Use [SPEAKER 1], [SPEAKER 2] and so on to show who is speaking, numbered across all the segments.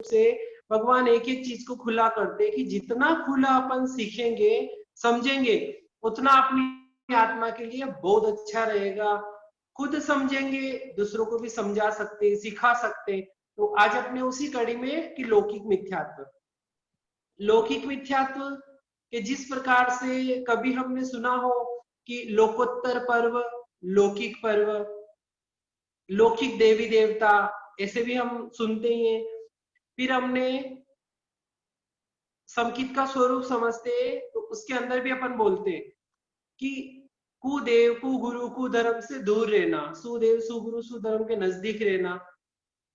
[SPEAKER 1] से भगवान एक एक चीज को खुला करते कि जितना खुला अपन सीखेंगे समझेंगे उतना अपनी आत्मा के लिए बहुत अच्छा रहेगा। खुद समझेंगे दूसरों को भी समझा सकते सिखा सकते। तो आज अपने उसी कड़ी में कि लौकिक मिथ्यात्व। लौकिक मिथ्यात्व के जिस प्रकार से कभी हमने सुना हो कि लोकोत्तर पर्व, लौकिक पर्व, लौकिक देवी देवता, ऐसे भी हम सुनते ही हैं। फिर हमने समकित का स्वरूप समझते तो उसके अंदर भी अपन बोलते हैं कि कुदेव कुगुरु कुधर्म से दूर रहना, सुदेव सुगुरु सुधर्म के नजदीक रहना।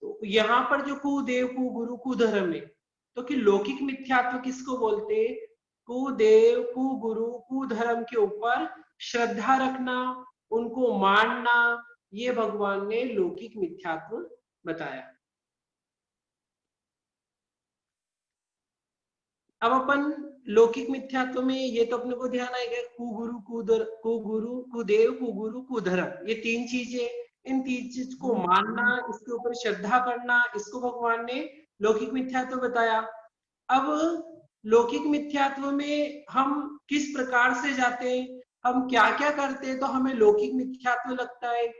[SPEAKER 1] तो यहाँ पर जो कुदेव कुगुरु कुधर्म है, तो कि लौकिक मिथ्यात्व किसको बोलते? कुदेव कुगुरु कुधर्म के ऊपर श्रद्धा रखना, उनको मानना, ये भगवान ने लौकिक मिथ्यात्व बताया। अब अपन लौकिक मिथ्यात्व में ये तो अपने को ध्यान आएगा कुगुरु कुगुरु कुदेव कुगुरु कुधर्म, ये तीन चीजें। इन तीन चीज को मानना, इसके ऊपर श्रद्धा करना, इसको भगवान ने लौकिक मिथ्यात्व बताया। अब लौकिक मिथ्यात्व में हम किस प्रकार से जाते हैं, हम क्या क्या करते हैं तो हमें लौकिक मिथ्यात्व लगता है,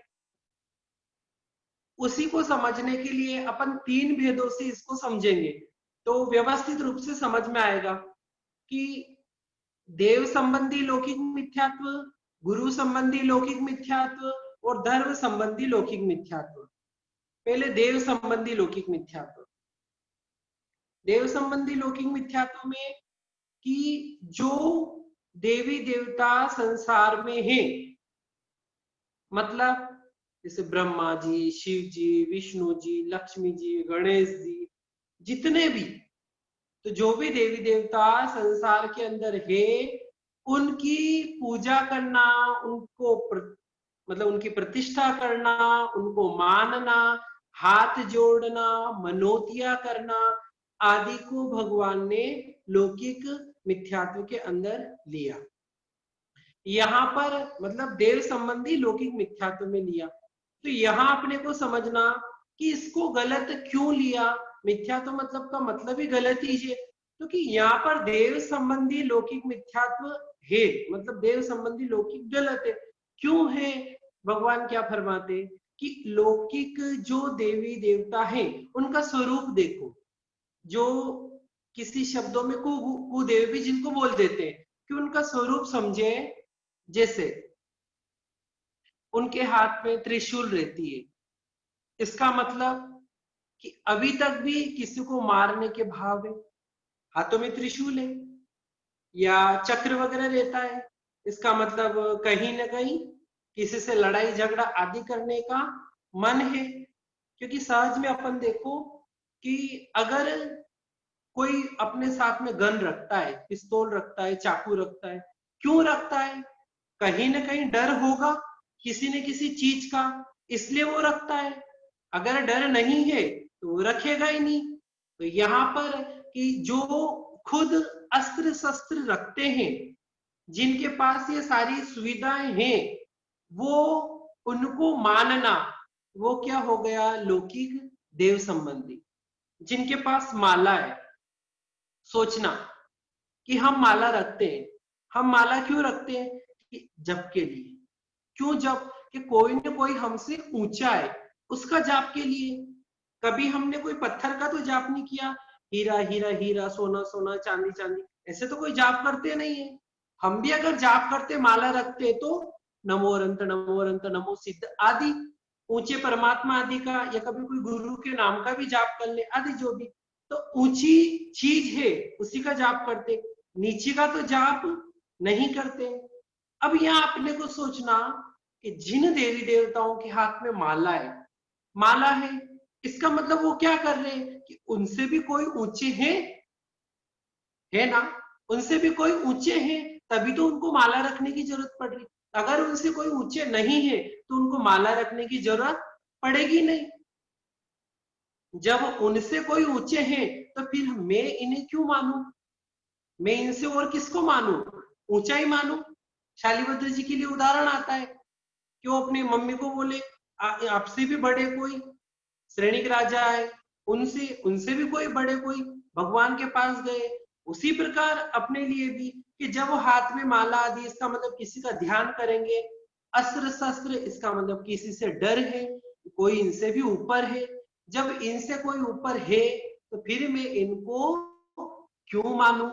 [SPEAKER 1] उसी को समझने के लिए अपन तीन भेदों से इसको समझेंगे तो व्यवस्थित रूप से समझ में आएगा कि देव संबंधी लौकिक मिथ्यात्व, गुरु संबंधी लौकिक मिथ्यात्व और धर्म संबंधी लौकिक मिथ्यात्व। पहले देव संबंधी लौकिक मिथ्यात्व। देव संबंधी लौकिक मिथ्यात्व में कि जो देवी देवता संसार में है, मतलब जैसे ब्रह्मा जी, शिव जी, विष्णु जी, लक्ष्मी जी, गणेश जी, जितने भी, तो जो भी देवी देवता संसार के अंदर है उनकी पूजा करना, उनको मतलब उनकी प्रतिष्ठा करना, उनको मानना, हाथ जोड़ना, मनोतिया करना आदि को भगवान ने लौकिक मिथ्यात्व के अंदर लिया। यहाँ पर मतलब देव संबंधी लौकिक मिथ्यात्व में लिया। तो यहाँ अपने को समझना कि इसको गलत क्यों लिया। मिथ्यात्व मतलब का मतलब ही गलत ही है, क्योंकि यहाँ पर देव संबंधी लौकिक मिथ्यात्व है, मतलब देव संबंधी लौकिक गलत है। क्यों है? भगवान क्या फरमाते कि लौकिक जो देवी देवता है उनका स्वरूप देखो, जो किसी शब्दों में कुदेव भी जिनको बोल देते हैं कि उनका स्वरूप समझे। जैसे उनके हाथ में त्रिशूल रहती है, इसका मतलब कि अभी तक भी किसी को मारने के भाव है, हाथों में त्रिशूल है। या चक्र वगैरह रहता है, इसका मतलब कहीं ना कहीं किसी से लड़ाई झगड़ा आदि करने का मन है। क्योंकि सहज में अपन देखो कि अगर कोई अपने साथ में गन रखता है, पिस्तौल रखता है, चाकू रखता है, क्यों रखता है? कहीं ना कहीं डर होगा किसी न किसी चीज का, इसलिए वो रखता है। अगर डर नहीं है तो वो रखेगा ही नहीं। तो यहाँ पर कि जो खुद अस्त्र शस्त्र रखते हैं, जिनके पास ये सारी सुविधाएं हैं, वो उनको मानना, वो क्या हो गया? लौकिक देव संबंधी। जिनके पास माला है, सोचना कि हम माला रखते हैं, हम माला क्यों रखते हैं? कि जप के लिए। क्यों जप? कि कोई न कोई हमसे ऊंचा है, उसका जाप के लिए। कभी हमने कोई पत्थर का तो जाप नहीं किया, हीरा हीरा हीरा, सोना सोना, चांदी चांदी, ऐसे तो कोई जाप करते नहीं है। हम भी अगर जाप करते, माला रखते तो नमो अनंत नमो सिद्ध आदि, ऊंचे परमात्मा आदि का, या कभी कोई गुरु के नाम का भी जाप कर ले आदि, जो भी। तो ऊंची चीज है उसी का जाप करते, नीचे का तो जाप नहीं करते। अब यहाँ अपने को सोचना कि जिन देवी देवताओं के हाथ में माला है, माला है, इसका मतलब वो क्या कर रहे हैं कि उनसे भी कोई ऊंचे हैं, है ना? उनसे भी कोई ऊंचे हैं, तभी तो उनको माला रखने की जरूरत पड़ रही। अगर उनसे कोई ऊंचे नहीं है तो उनको माला रखने की जरूरत पड़ेगी नहीं। जब उनसे कोई ऊंचे हैं तो फिर मैं इन्हें क्यों मानूं? मैं इनसे और किसको मानूं? ऊंचा ही मानूं। शालिभद्र जी के लिए उदाहरण आता है, क्यों अपनी मम्मी को बोले आपसे भी बड़े कोई श्रेणिक राजा है, उनसे उनसे भी कोई बड़े, कोई भगवान के पास गए। उसी प्रकार अपने लिए भी कि जब वो हाथ में माला आदि, इसका मतलब किसी का ध्यान करेंगे। अस्त्र शस्त्र, इसका मतलब किसी से डर है, कोई इनसे भी ऊपर है। जब इनसे कोई ऊपर है तो फिर मैं इनको क्यों मानूं?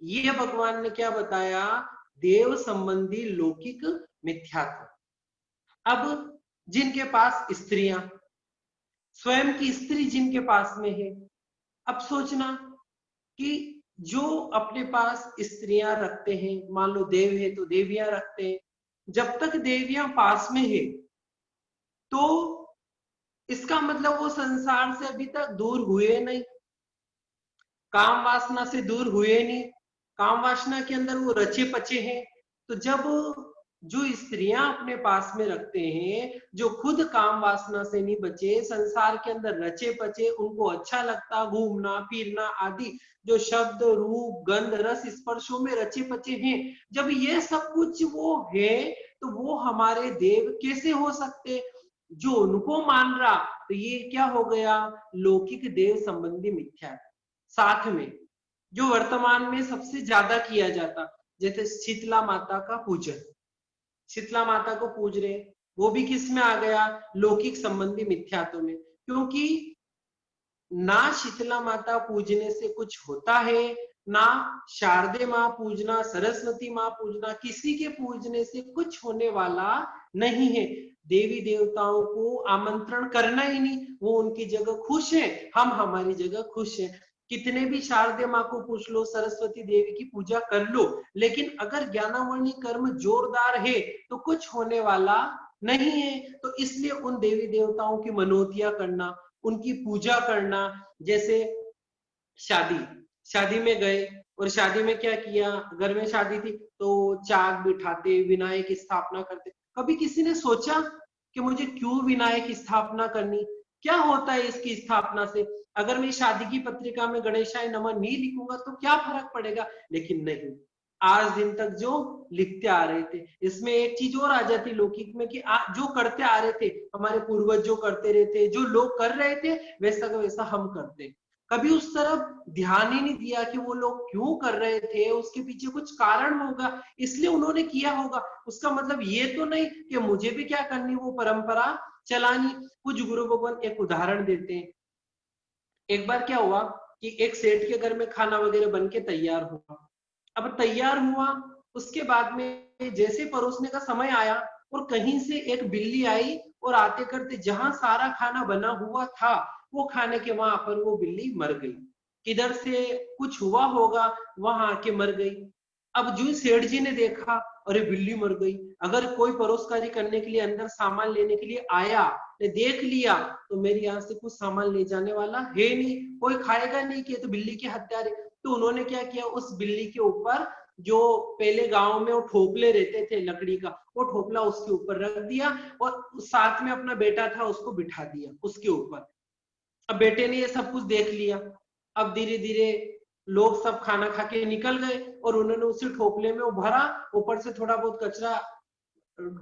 [SPEAKER 1] ये भगवान ने क्या बताया? देव संबंधी लौकिक मिथ्यात्व। अब जिनके पास स्त्रियां, स्वयं की स्त्री जिनके पास में है, अब सोचना कि जो अपने पास स्त्रियां रखते हैं, मान लो देव है तो देवियां रखते हैं, जब तक देवियां पास में है तो इसका मतलब वो संसार से अभी तक दूर हुए नहीं, काम वासना से दूर हुए नहीं, काम वासना के अंदर वो रचे पचे हैं। तो जब जो स्त्रियां अपने पास में रखते हैं, जो खुद काम वासना से नहीं बचे, संसार के अंदर रचे पचे, उनको अच्छा लगता घूमना फिरना आदि, जो शब्द रूप गंध रस स्पर्शों में रचे पचे हैं, जब ये सब कुछ वो है तो वो हमारे देव कैसे हो सकते? जो उनको मान रहा, तो ये क्या हो गया? लौकिक देव संबंधी मिथ्या है। साथ में जो वर्तमान में सबसे ज्यादा किया जाता, जैसे शीतला माता का पूजन, शीतला माता को पूज रहे, वो भी किस में आ गया? लौकिक संबंधी मिथ्यात्व में। क्योंकि ना शीतला माता पूजने से कुछ होता है, ना शारदे माँ पूजना, सरस्वती माँ पूजना, किसी के पूजने से कुछ होने वाला नहीं है। देवी देवताओं को आमंत्रण करना ही नहीं, वो उनकी जगह खुश है, हम हमारी जगह खुश है। कितने भी शारदे माँ को पूछ लो, सरस्वती देवी की पूजा कर लो, लेकिन अगर ज्ञानावर्णी कर्म जोरदार है तो कुछ होने वाला नहीं है। तो इसलिए उन देवी देवताओं की मनोतियां करना, उनकी पूजा करना, जैसे शादी, शादी में गए और शादी में क्या किया? घर में शादी थी तो चाक बिठाते, विनायक की स्थापना करते। कभी किसी ने सोचा कि मुझे क्यों विनायक की स्थापना करनी, क्या होता है इसकी स्थापना से? अगर मैं शादी की पत्रिका में गणेशाय नमः नहीं लिखूंगा तो क्या फर्क पड़ेगा? लेकिन नहीं, आज दिन तक जो लिखते आ रहे थे, इसमें एक चीज और आ जाती लौकिक में कि जो करते आ रहे थे, हमारे पूर्वज जो करते रहे थे, जो लोग कर रहे थे, वैसा का वैसा हम करते। कभी उस तरफ ध्यान ही नहीं दिया कि वो लोग क्यों कर रहे थे, उसके पीछे कुछ कारण होगा, इसलिए उन्होंने किया होगा। उसका मतलब ये तो नहीं कि मुझे भी क्या करनी, वो परंपरा चलानी। कुछ गुरु भगवान एक उदाहरण देते हैं। एक बार क्या हुआ कि एक सेठ के घर में खाना वगैरह बन के तैयार हुआ। अब तैयार हुआ, उसके बाद में जैसे परोसने का समय आया और कहीं से एक बिल्ली आई और आते करते जहां सारा खाना बना हुआ था, वो खाने के वहां पर वो बिल्ली मर गई। किधर से कुछ हुआ होगा, वहां आके मर गई। अब जो सेठ जी ने देखा, अरे बिल्ली मर गई, अगर कोई परोसकारी करने के लिए अंदर सामान लेने के लिए आया, ने देख लिया तो मेरे यहाँ से कुछ सामान ले जाने वाला है नहीं, कोई खाएगा नहीं कि तो बिल्ली की हत्या। तो उन्होंने क्या किया, उस बिल्ली के ऊपर जो पहले गांव में वो ठोपले रहते थे लकड़ी का, वो ठोपला उसके ऊपर रख दिया और साथ में अपना बेटा था उसको बिठा दिया उसके ऊपर। अब बेटे ने ये सब कुछ देख लिया। अब धीरे धीरे लोग सब खाना खा के निकल गए और उन्होंने उसी ठोपले में वो भरा, ऊपर से थोड़ा बहुत कचरा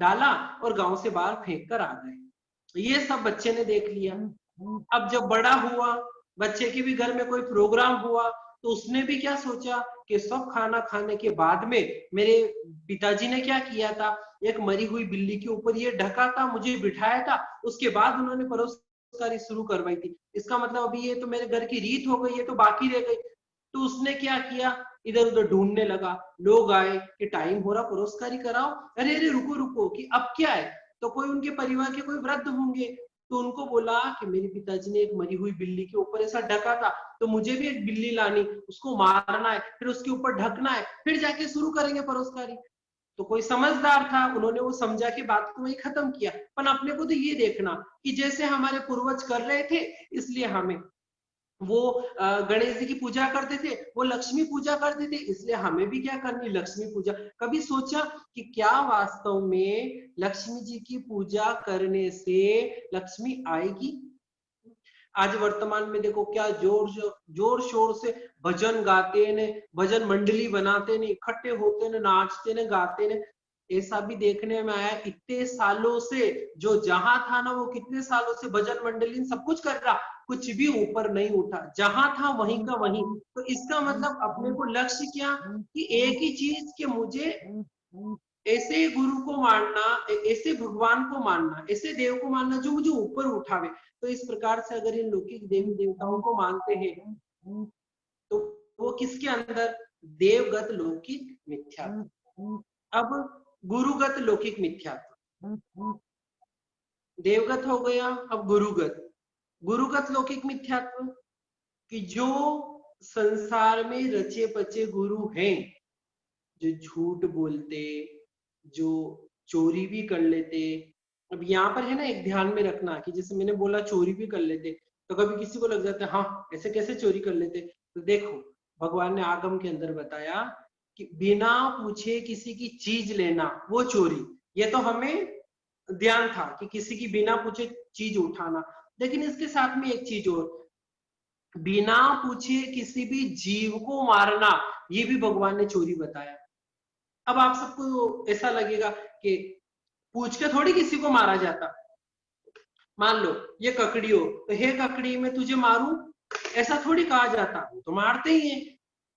[SPEAKER 1] डाला और गांव से बाहर फेंक कर आ गए। ये सब बच्चे ने देख लिया। अब जब बड़ा हुआ, बच्चे के भी घर में कोई प्रोग्राम हुआ, तो उसने भी क्या सोचा कि सब खाना खाने के बाद में मेरे पिताजी ने क्या किया था, एक मरी हुई बिल्ली के ऊपर ये ढका था, मुझे बिठाया था, उसके बाद उन्होंने परोसकारी शुरू करवाई थी। इसका मतलब अभी ये तो मेरे घर की रीत हो गई, ये तो बाकी रह गई। तो उसने क्या किया, इधर उधर ढूंढने लगा। लोग आए कि टाइम हो रहा, परोसकारी कराओ। अरे अरे रुको रुको, कि अब क्या है? तो कोई उनके परिवार के कोई वृद्ध होंगे, तो उनको बोला कि मेरे पिताजी ने एक मरी हुई बिल्ली के ऊपर ऐसा ढका था, तो मुझे भी एक बिल्ली लानी, उसको मारना है, फिर उसके ऊपर ढकना है, फिर जाके शुरू करेंगे परोसकारी। तो कोई समझदार था, उन्होंने वो समझा के बात को वही खत्म किया। पर अपने को तो ये देखना कि जैसे हमारे पूर्वज कर रहे थे, इसलिए हमें वो गणेश जी की पूजा करते थे, वो लक्ष्मी पूजा करते थे, इसलिए हमें भी क्या करनी, लक्ष्मी पूजा। कभी सोचा कि क्या वास्तव में लक्ष्मी जी की पूजा करने से लक्ष्मी आएगी? आज वर्तमान में देखो क्या जोर शोर से भजन गाते ने, भजन मंडली बनाते ने, इकट्ठे होते ने, नाचते ने, गाते ने। ऐसा भी देखने में आया इतने सालों से जो जहां था ना, वो कितने सालों से भजन मंडली सब कुछ कर रहा, कुछ भी ऊपर नहीं उठा, जहां था वहीं का वहीं। तो इसका मतलब अपने को लक्ष्य क्या, कि एक ही चीज, कि मुझे ऐसे गुरु को मानना, ऐसे भगवान को मानना, ऐसे देव को मानना जो मुझे ऊपर उठावे। तो इस प्रकार से अगर इन लौकिक देवी देवताओं को मानते हैं, तो वो किसके अंदर, देवगत लौकिक मिथ्यात्व। अब गुरुगत लौकिक मिथ्यात्व, देवगत हो गया, अब गुरुगत। गुरुगत लौकिक मिथ्यात्व, कि जो संसार में रचे पचे गुरु हैं, जो झूठ बोलते, जो चोरी भी कर लेते। अब यहाँ पर है ना, एक ध्यान में रखना कि जैसे मैंने बोला चोरी भी कर लेते, तो कभी किसी को लग जाता है हाँ ऐसे कैसे चोरी कर लेते। तो देखो, भगवान ने आगम के अंदर बताया कि बिना पूछे किसी की चीज लेना वो चोरी। ये तो हमें ध्यान था कि किसी की बिना पूछे चीज उठाना, लेकिन इसके साथ में एक चीज और, बिना पूछे किसी भी जीव को मारना, ये भी भगवान ने चोरी बताया। अब आप सबको ऐसा लगेगा कि पूछ के थोड़ी किसी को मारा जाता। मान लो ये ककड़ी हो, तो हे ककड़ी मैं तुझे मारूं, ऐसा थोड़ी कहा जाता, तो मारते ही है।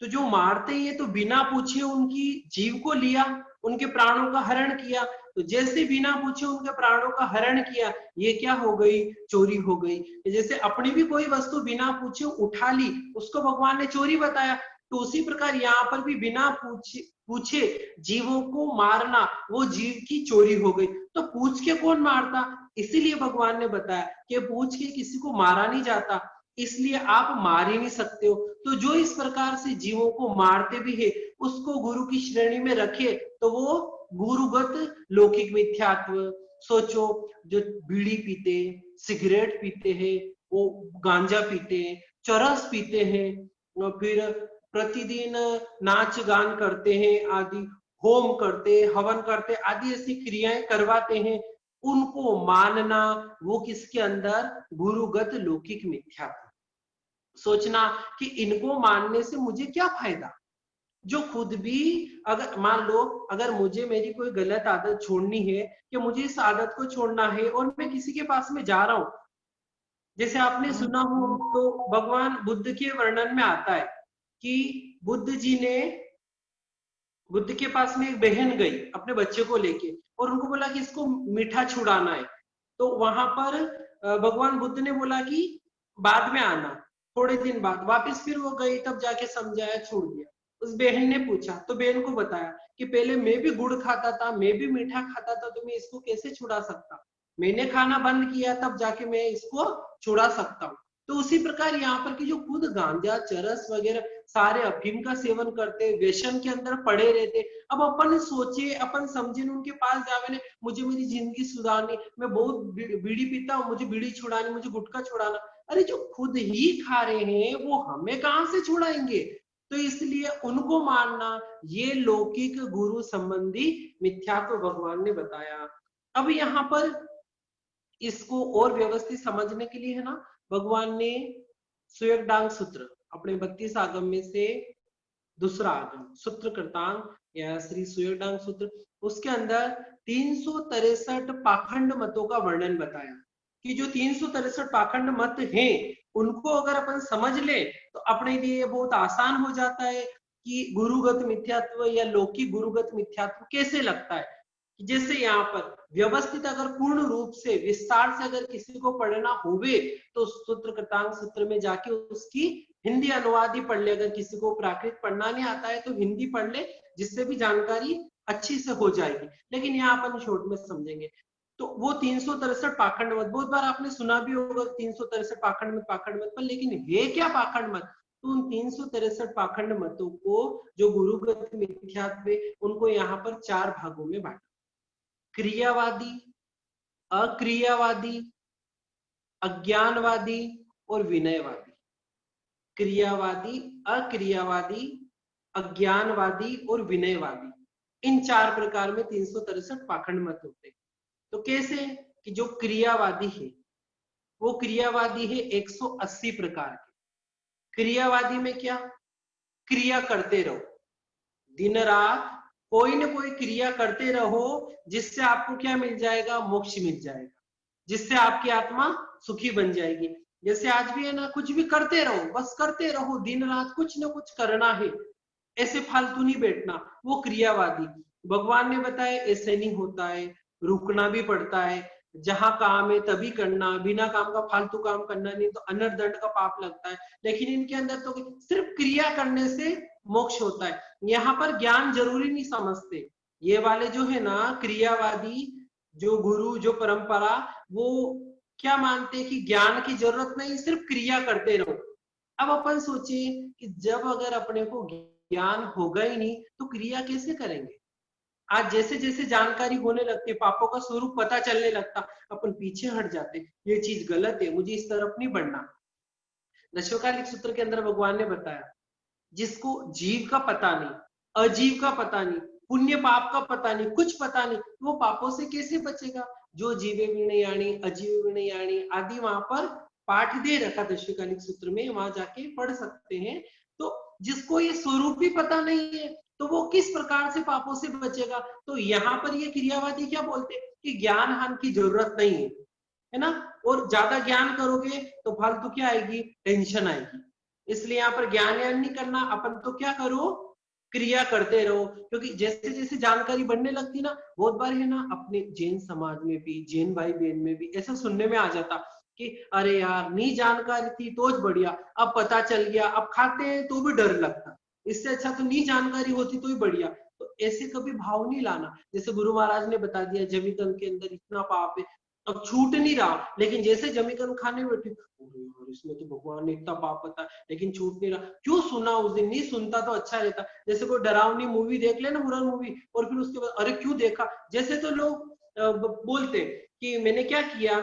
[SPEAKER 1] तो जो मारते ही है तो बिना पूछे उनकी जीव को लिया, उनके प्राणों का हरण किया। तो जैसे बिना पूछे उनके प्राणों का हरण किया, ये क्या हो गई, चोरी हो गई। जैसे अपनी भी कोई वस्तु बिना पूछे उठा ली, उसको भगवान ने चोरी बताया। तो उसी प्रकार यहाँ पर भी बिना पूछे जीवों को मारना, वो जीव की चोरी हो गई। तो पूछ के कौन मारता, इसीलिए भगवान ने बताया कि पूछ के किसी को मारा नहीं जाता, इसलिए आप मार ही नहीं सकते हो। तो जो इस प्रकार से जीवों को मारते भी है, उसको गुरु की श्रेणी में रखे, तो वो गुरुगत लौकिक मिथ्यात्व। सोचो, जो बीड़ी पीते, सिगरेट पीते हैं, वो गांजा पीते हैं, चरस पीते हैं, और फिर प्रतिदिन नाच गान करते हैं आदि, होम करते, हवन करते आदि ऐसी क्रियाएं करवाते हैं, उनको मानना, वो किसके अंदर, गुरुगत लौकिक मिथ्यात्व। सोचना कि इनको मानने से मुझे क्या फायदा, जो खुद भी, अगर मान लो अगर मुझे मेरी कोई गलत आदत छोड़नी है, कि मुझे इस आदत को छोड़ना है और मैं किसी के पास में जा रहा हूं, जैसे आपने सुना हो तो भगवान बुद्ध के वर्णन में आता है कि बुद्ध जी ने, बुद्ध के पास में एक बहन गई अपने बच्चे को लेके, और उनको बोला कि इसको मीठा छुड़ाना है। तो वहां पर भगवान बुद्ध ने बोला कि बाद में आना, थोड़े दिन बाद वापस फिर वो गई, तब जाके समझाया, छूट गया। उस बहन ने पूछा, तो बहन को बताया कि पहले मैं भी गुड़ खाता था, मैं भी मीठा खाता था, तो मैं इसको कैसे छुड़ा सकता, मैंने खाना बंद किया तब जाके मैं इसको छुड़ा सकता हूँ। तो उसी प्रकार यहाँ पर की जो खुद गांजा चरस वगैरह सारे अफीम का सेवन करते, व्यसन के अंदर पड़े रहते, अब अपन सोचे, अपन समझे उनके पास जावे ने, मुझे मेरी जिंदगी सुधारनी, मैं बहुत बीड़ी पीता हूँ, मुझे बीड़ी छुड़ानी, मुझे गुटखा छुड़ाना। अरे जो खुद ही खा रहे हैं वो हमें कहां से छुड़ाएंगे। तो इसलिए उनको मानना, ये लौकिक गुरु संबंधी मिथ्यात्व भगवान ने बताया। अब यहाँ पर इसको और व्यवस्थित समझने के लिए है ना, भगवान ने सुयोगदान सूत्र, अपने 32 आगम में से दूसरा आगम सूत्र कृतांग या श्री सुयोगदान सूत्र, उसके अंदर 363 पाखंड मतों का वर्णन बताया, कि जो 363 पाखंड मत हैं, उनको अगर अपन समझ ले तो अपने लिए बहुत आसान हो जाता है कि गुरुगत मिथ्यात्व या लौकिक गुरुगत मिथ्यात्व कैसे लगता है। जैसे यहाँ पर व्यवस्थित अगर पूर्ण रूप से विस्तार से अगर किसी को पढ़ना होवे, तो सूत्र कृतांग सूत्र में जाके उसकी हिंदी अनुवाद ही पढ़ ले। अगर किसी को प्राकृत पढ़ना नहीं आता है तो हिंदी पढ़ ले, जिससे भी जानकारी अच्छी से हो जाएगी। लेकिन यहाँ अपन शॉर्ट में समझेंगे। तो वो 363 पाखंड मत, बहुत बार आपने सुना भी होगा 363 पाखंड मत पर, लेकिन ये क्या पाखंड मत। तो उन 363 पाखंड मतों को, जो गुरुगत मिथ्यात्व, उनको यहाँ पर 4 भागों में बांटा, क्रियावादी, अक्रियावादी, अज्ञानवादी और विनयवादी। क्रियावादी, अक्रियावादी, अज्ञानवादी और विनयवादी, इन 4 प्रकार में 363 पाखंड मत होते। तो कैसे, कि जो क्रियावादी है, वो क्रियावादी है 180 प्रकार के। क्रियावादी में क्या, क्रिया करते रहो, दिन रात कोई ना कोई क्रिया करते रहो, जिससे आपको क्या मिल जाएगा, मोक्ष मिल जाएगा, जिससे आपकी आत्मा सुखी बन जाएगी। जैसे आज भी है ना, कुछ भी करते रहो, बस करते रहो, दिन रात कुछ ना कुछ करना है, ऐसे फालतू नहीं बैठना, वो क्रियावादी। भगवान ने बताया ऐसे नहीं होता है, रुकना भी पड़ता है, जहां काम है तभी करना, बिना काम का फालतू काम करना नहीं तो अनर्दंड का पाप लगता है। लेकिन इनके अंदर तो सिर्फ क्रिया करने से मोक्ष होता है। यहाँ पर ज्ञान जरूरी नहीं समझते ये वाले जो है ना क्रियावादी, जो गुरु जो परंपरा, वो क्या मानते हैं कि ज्ञान की जरूरत नहीं, सिर्फ क्रिया करते रहो। अब अपन सोचिए कि जब अगर अपने को ज्ञान होगा ही नहीं तो क्रिया कैसे करेंगे। आज जैसे जैसे जानकारी होने लगती, पापों का स्वरूप पता चलने लगता, अपन पीछे हट जाते, ये चीज गलत है, मुझे इस तरफ नहीं बढ़ना। दशवकालिक सूत्र के अंदर भगवान ने बताया, जिसको जीव का पता नहीं, अजीव का पता नहीं, पुण्य पाप का पता नहीं, कुछ पता नहीं, तो वो पापों से कैसे बचेगा। जो जीवे विनयाणी अजीव विनयाणी आदि वहां पर पाठ दे रखा दशवकालिक सूत्र में, वहां जाके पढ़ सकते हैं। तो जिसको ये स्वरूप ही पता नहीं है तो वो किस प्रकार से पापों से बचेगा। तो यहाँ पर ये क्रियावादी क्या बोलते हैं कि ज्ञान हान की जरूरत नहीं है ना, और ज्यादा ज्ञान करोगे तो फालतू क्या आएगी, टेंशन आएगी। इसलिए यहाँ पर ज्ञान यान नहीं करना, अपन तो क्या करो, क्रिया करते रहो। क्योंकि जैसे जैसे जानकारी बढ़ने लगती ना, बहुत बार है ना अपने जैन समाज में भी, जैन भाई बहन में भी ऐसा सुनने में आ जाता कि अरे यार नहीं जानकारी थी तो बढ़िया, अब पता चल गया, अब खाते हैं तो भी डर लगता, इससे अच्छा तो नहीं जानकारी होती तो ही बढ़िया। तो ऐसे कभी भाव नहीं लाना। जैसे गुरु महाराज ने बता दिया जमीकंद के अंदर इतना पाप है, अब छूट नहीं रहा, लेकिन जैसे जमीकंद खाने बैठे, इसमें तो भगवान ने इतना पाप बता, लेकिन छूट नहीं रहा। क्यों सुना उस दिन, नहीं सुनता तो अच्छा रहता। जैसे कोई डरावनी मूवी देख ले ना, हॉरर मूवी, और फिर उसके बाद अरे क्यों देखा, जैसे तो लोग बोलते कि मैंने क्या किया,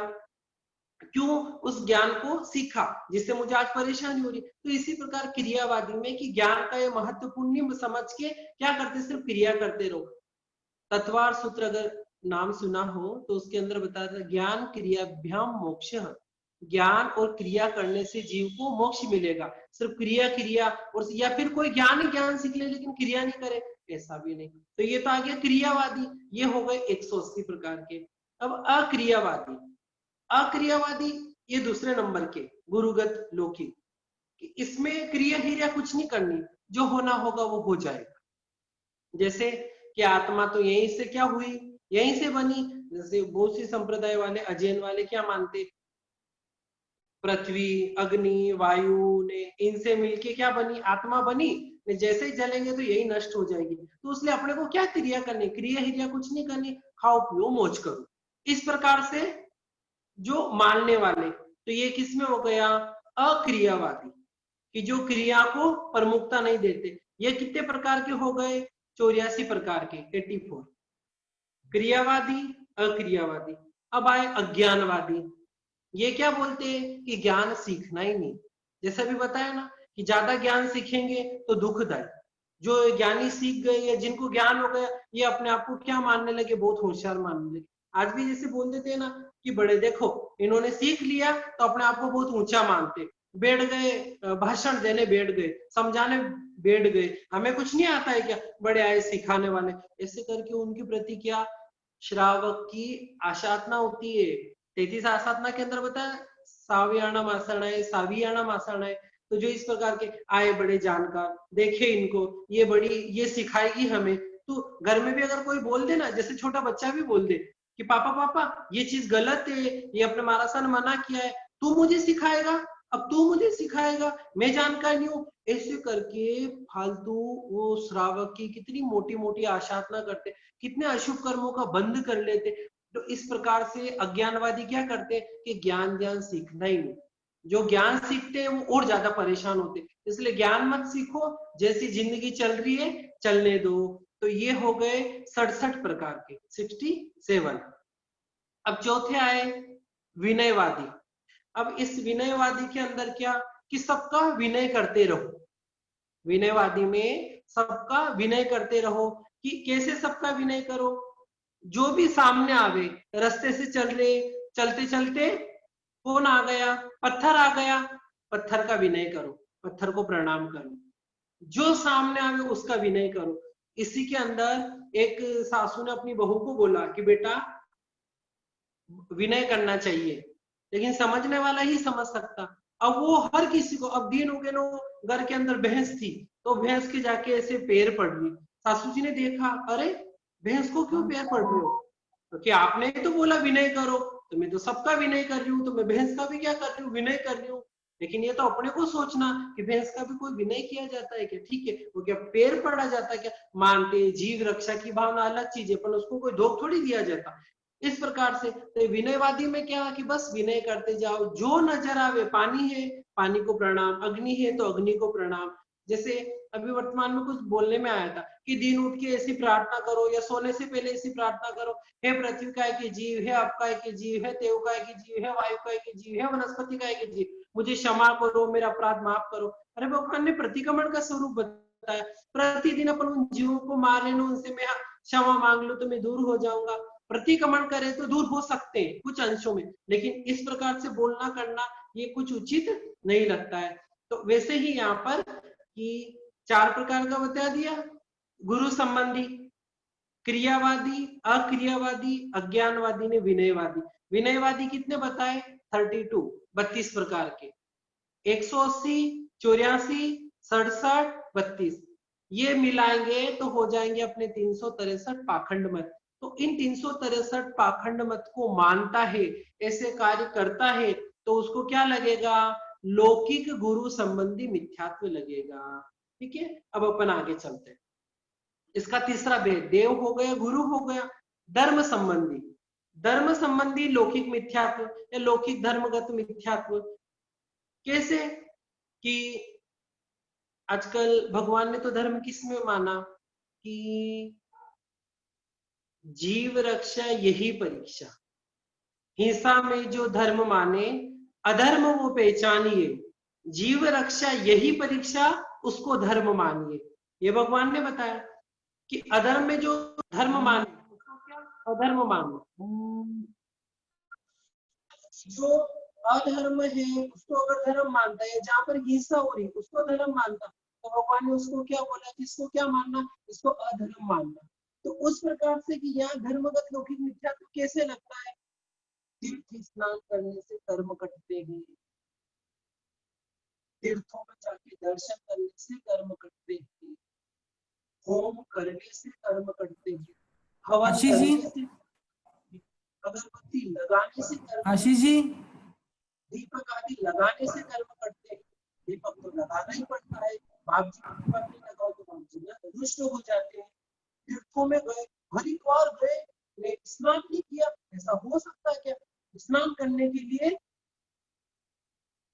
[SPEAKER 1] क्यों उस ज्ञान को सीखा जिससे मुझे आज परेशानी हो रही। तो इसी प्रकार क्रियावादी में कि ज्ञान का ये महत्वपूर्ण समझ के क्या करते, सिर्फ क्रिया करते रहो। तत्वार सूत्र अगर नाम सुना हो तो उसके अंदर बताया था, ज्ञान क्रियाभ्याम मोक्ष, ज्ञान और क्रिया करने से जीव को मोक्ष मिलेगा। सिर्फ क्रिया क्रिया और या फिर कोई ज्ञान ही ज्ञान सीख ले लेकिन क्रिया नहीं करे, ऐसा भी नहीं। तो ये तो आ गया क्रियावादी, ये हो गए 180 प्रकार के। अब अक्रियावादी, अक्रियावादी ये दूसरे नंबर के गुरुगत लौकिक, इसमें क्रिया क्रिया कुछ नहीं करनी, जो होना होगा वो हो जाएगा। जैसे कि आत्मा तो यहीं से क्या हुई, यहीं से बनी। जैसे बहुत सी संप्रदाय वाले अजैन वाले क्या मानते, पृथ्वी अग्नि वायु ने इनसे मिलके क्या बनी, आत्मा बनी, जैसे ही जलेंगे तो यही नष्ट हो जाएगी। तो उसलिए अपने को क्या क्रिया करनी, क्रिया हिरिया कुछ नहीं करनी, खाओ पियो मौज करो। इस प्रकार से जो मानने वाले, तो ये किसमें हो गया, अक्रियावादी, कि जो क्रिया को प्रमुखता नहीं देते। ये कितने प्रकार के हो गए, 84 प्रकार के, 84। क्रियावादी, अक्रियावादी। अब आए अज्ञानवादी, ये क्या बोलते हैं कि ज्ञान सीखना ही नहीं। जैसा भी बताया ना कि ज्यादा ज्ञान सीखेंगे तो दुखदायी। जो ज्ञानी सीख गए या जिनको ज्ञान हो गया, ये अपने आप को क्या मानने लगे, बहुत होशियार मानने लगे। आज भी जैसे बोल देते हैं ना कि बड़े देखो इन्होंने सीख लिया, तो अपने आप को बहुत ऊंचा मानते, बैठ गए भाषण देने, बैठ गए समझाने, बैठ गए, हमें कुछ नहीं आता है क्या, बड़े आए सिखाने वाले। ऐसे करके उनके प्रति क्या, श्रावक की आशातना होती है। 33 आसाधना के अंदर बताया, सावियाणम आसन है, सावियाणम आसन है। तो जो इस प्रकार के आए बड़े जानकार, देखे इनको, ये बड़ी ये सिखाएगी हमें। तो घर में भी अगर कोई बोल दे ना, जैसे छोटा बच्चा भी बोल दे कि पापा पापा ये चीज गलत है, ये अपने महाराज ने मना किया है, तू मुझे सिखाएगा, अब तू मुझे सिखाएगा, मैं जानकार नहीं हूँ, ऐसे करके फालतू वो श्रावक की कितनी मोटी मोटी आशातना करते, कितने अशुभ कर्मों का बंद कर लेते। तो इस प्रकार से अज्ञानवादी क्या करते हैं कि ज्ञान ज्ञान सीखना ही नहीं, जो ज्ञान सीखते हैं वो और ज्यादा परेशान होते हैं। इसलिए ज्ञान मत सीखो, जैसी जिंदगी चल रही है चलने दो। तो ये हो गए 67 प्रकार के, 67। अब चौथे आए विनयवादी। अब इस विनयवादी के अंदर क्या, कि सबका विनय करते रहो। विनयवादी में सबका विनय करते रहो, कि कैसे सबका विनय करो, जो भी सामने आवे, रास्ते से चल रहे, चलते चलते कौन आ गया, पत्थर आ गया, पत्थर का विनय करो, पत्थर को प्रणाम करो। जो सामने आवे उसका विनय करो। इसी के अंदर एक सासू ने अपनी बहू को बोला कि बेटा विनय करना चाहिए, लेकिन समझने वाला ही समझ सकता। अब वो हर किसी को, अब दिन उगे नो घर के अंदर भैंस थी, तो भैंस के जाके ऐसे पैर पड़ रही। सासू जी ने देखा, अरे भैंस को क्यों पैर पड़ रहे हो? क्योंकि आपने तो बोला विनय करो, तो मैं तो सबका विनय कर रही हूँ, तो मैं भैंस का भी क्या कर रही हूँ, विनय कर रही हूँ। लेकिन ये तो अपने को सोचना कि भैंस का भी कोई विनय किया जाता है क्या? ठीक है, वो क्या पैर पड़ा जाता है क्या? मानते जीव रक्षा की भावना अलग चीज है, पर उसको कोई धोख थोड़ी दिया जाता। इस प्रकार से तो विनयवादी में क्या कि बस विनय करते जाओ, जो नजर आवे। पानी है, पानी को प्रणाम, अग्नि है तो अग्नि को प्रणाम। जैसे अभी वर्तमान में कुछ बोलने में आया था कि दिन उठ के ऐसी प्रार्थना करो या सोने से पहले ऐसी प्रार्थना करो, हे पृथ्वी काय के जीव, हे आप काय के जीव, हे देव काय के जीव, हे वायु काय के जीव, हे वनस्पति काय के जीव, मुझे क्षमा करो, मेरा अपराध माफ करो। अरे भगवान ने प्रतिक्रमण का स्वरूप बताया, प्रतिदिन अपन उन जीवों को मार लेना, उनसे मैं क्षमा मांग लू तो मैं दूर हो जाऊंगा। प्रतिक्रमण करे तो दूर हो सकते हैं कुछ अंशों में, लेकिन इस प्रकार से बोलना करना ये कुछ उचित नहीं लगता है। तो वैसे ही यहाँ पर कि 4 प्रकार का बता दिया, गुरु संबंधी, क्रियावादी, अक्रियावादी, अज्ञानवादी ने विनयवादी। विनयवादी कितने बताए? 32, 32 प्रकार के, 180, 84, 67, 32, ये मिलाएंगे तो हो जाएंगे अपने 363 पाखंड मत। तो इन 363 पाखंड मत को मानता है, ऐसे कार्य करता है, तो उसको क्या लगेगा? लौकिक गुरु संबंधी मिथ्यात्व लगेगा। ठीक है, अब अपन आगे चलते हैं। इसका तीसरा भेद, देव हो गया, गुरु हो गया। धर्म संबंधी, धर्म संबंधी लौकिक मिथ्यात्व या लौकिक धर्मगत मिथ्यात्व कैसे? कि आजकल भगवान ने तो धर्म किसमें माना कि जीव रक्षा यही परीक्षा, हिंसा में जो धर्म माने अधर्म वो पहचानिए, जीव रक्षा यही परीक्षा उसको धर्म मानिए। ये भगवान ने बताया कि अधर्म में जो धर्म माने उसको क्या अधर्म मानो, जो अधर्म है उसको अगर धर्म मानता है, जहां पर हिंसा हो रही उसको धर्म मानता, तो भगवान ने उसको क्या बोला कि इसको क्या मानना, इसको अधर्म मानना। तो उस प्रकार से कि यहाँ धर्मगत लौकिक मिथ्या तो कैसे लगता है? तीर्थ स्नान करने से कर्म कटते हैं, तीर्थों में जाके दर्शन करने से कर्म कटते हैं, होम करने से कर्म कटते हैं, हवन
[SPEAKER 2] आशीष जी,
[SPEAKER 1] करने से, अगरबत्ती लगाने से कर्म,
[SPEAKER 2] आशीष जी,
[SPEAKER 1] दीपक आदि लगाने से कर्म करते हैं। दीपक तो लगाना ही पड़ता है, बाप जी की दीपक नहीं लगाओ तो बाप जी ना रुष्ट हो जाते हैं। तीर्थों में गए, हरिद्वार गए, ने स्नान नहीं किया, ऐसा हो सकता है क्या? स्नान करने के लिए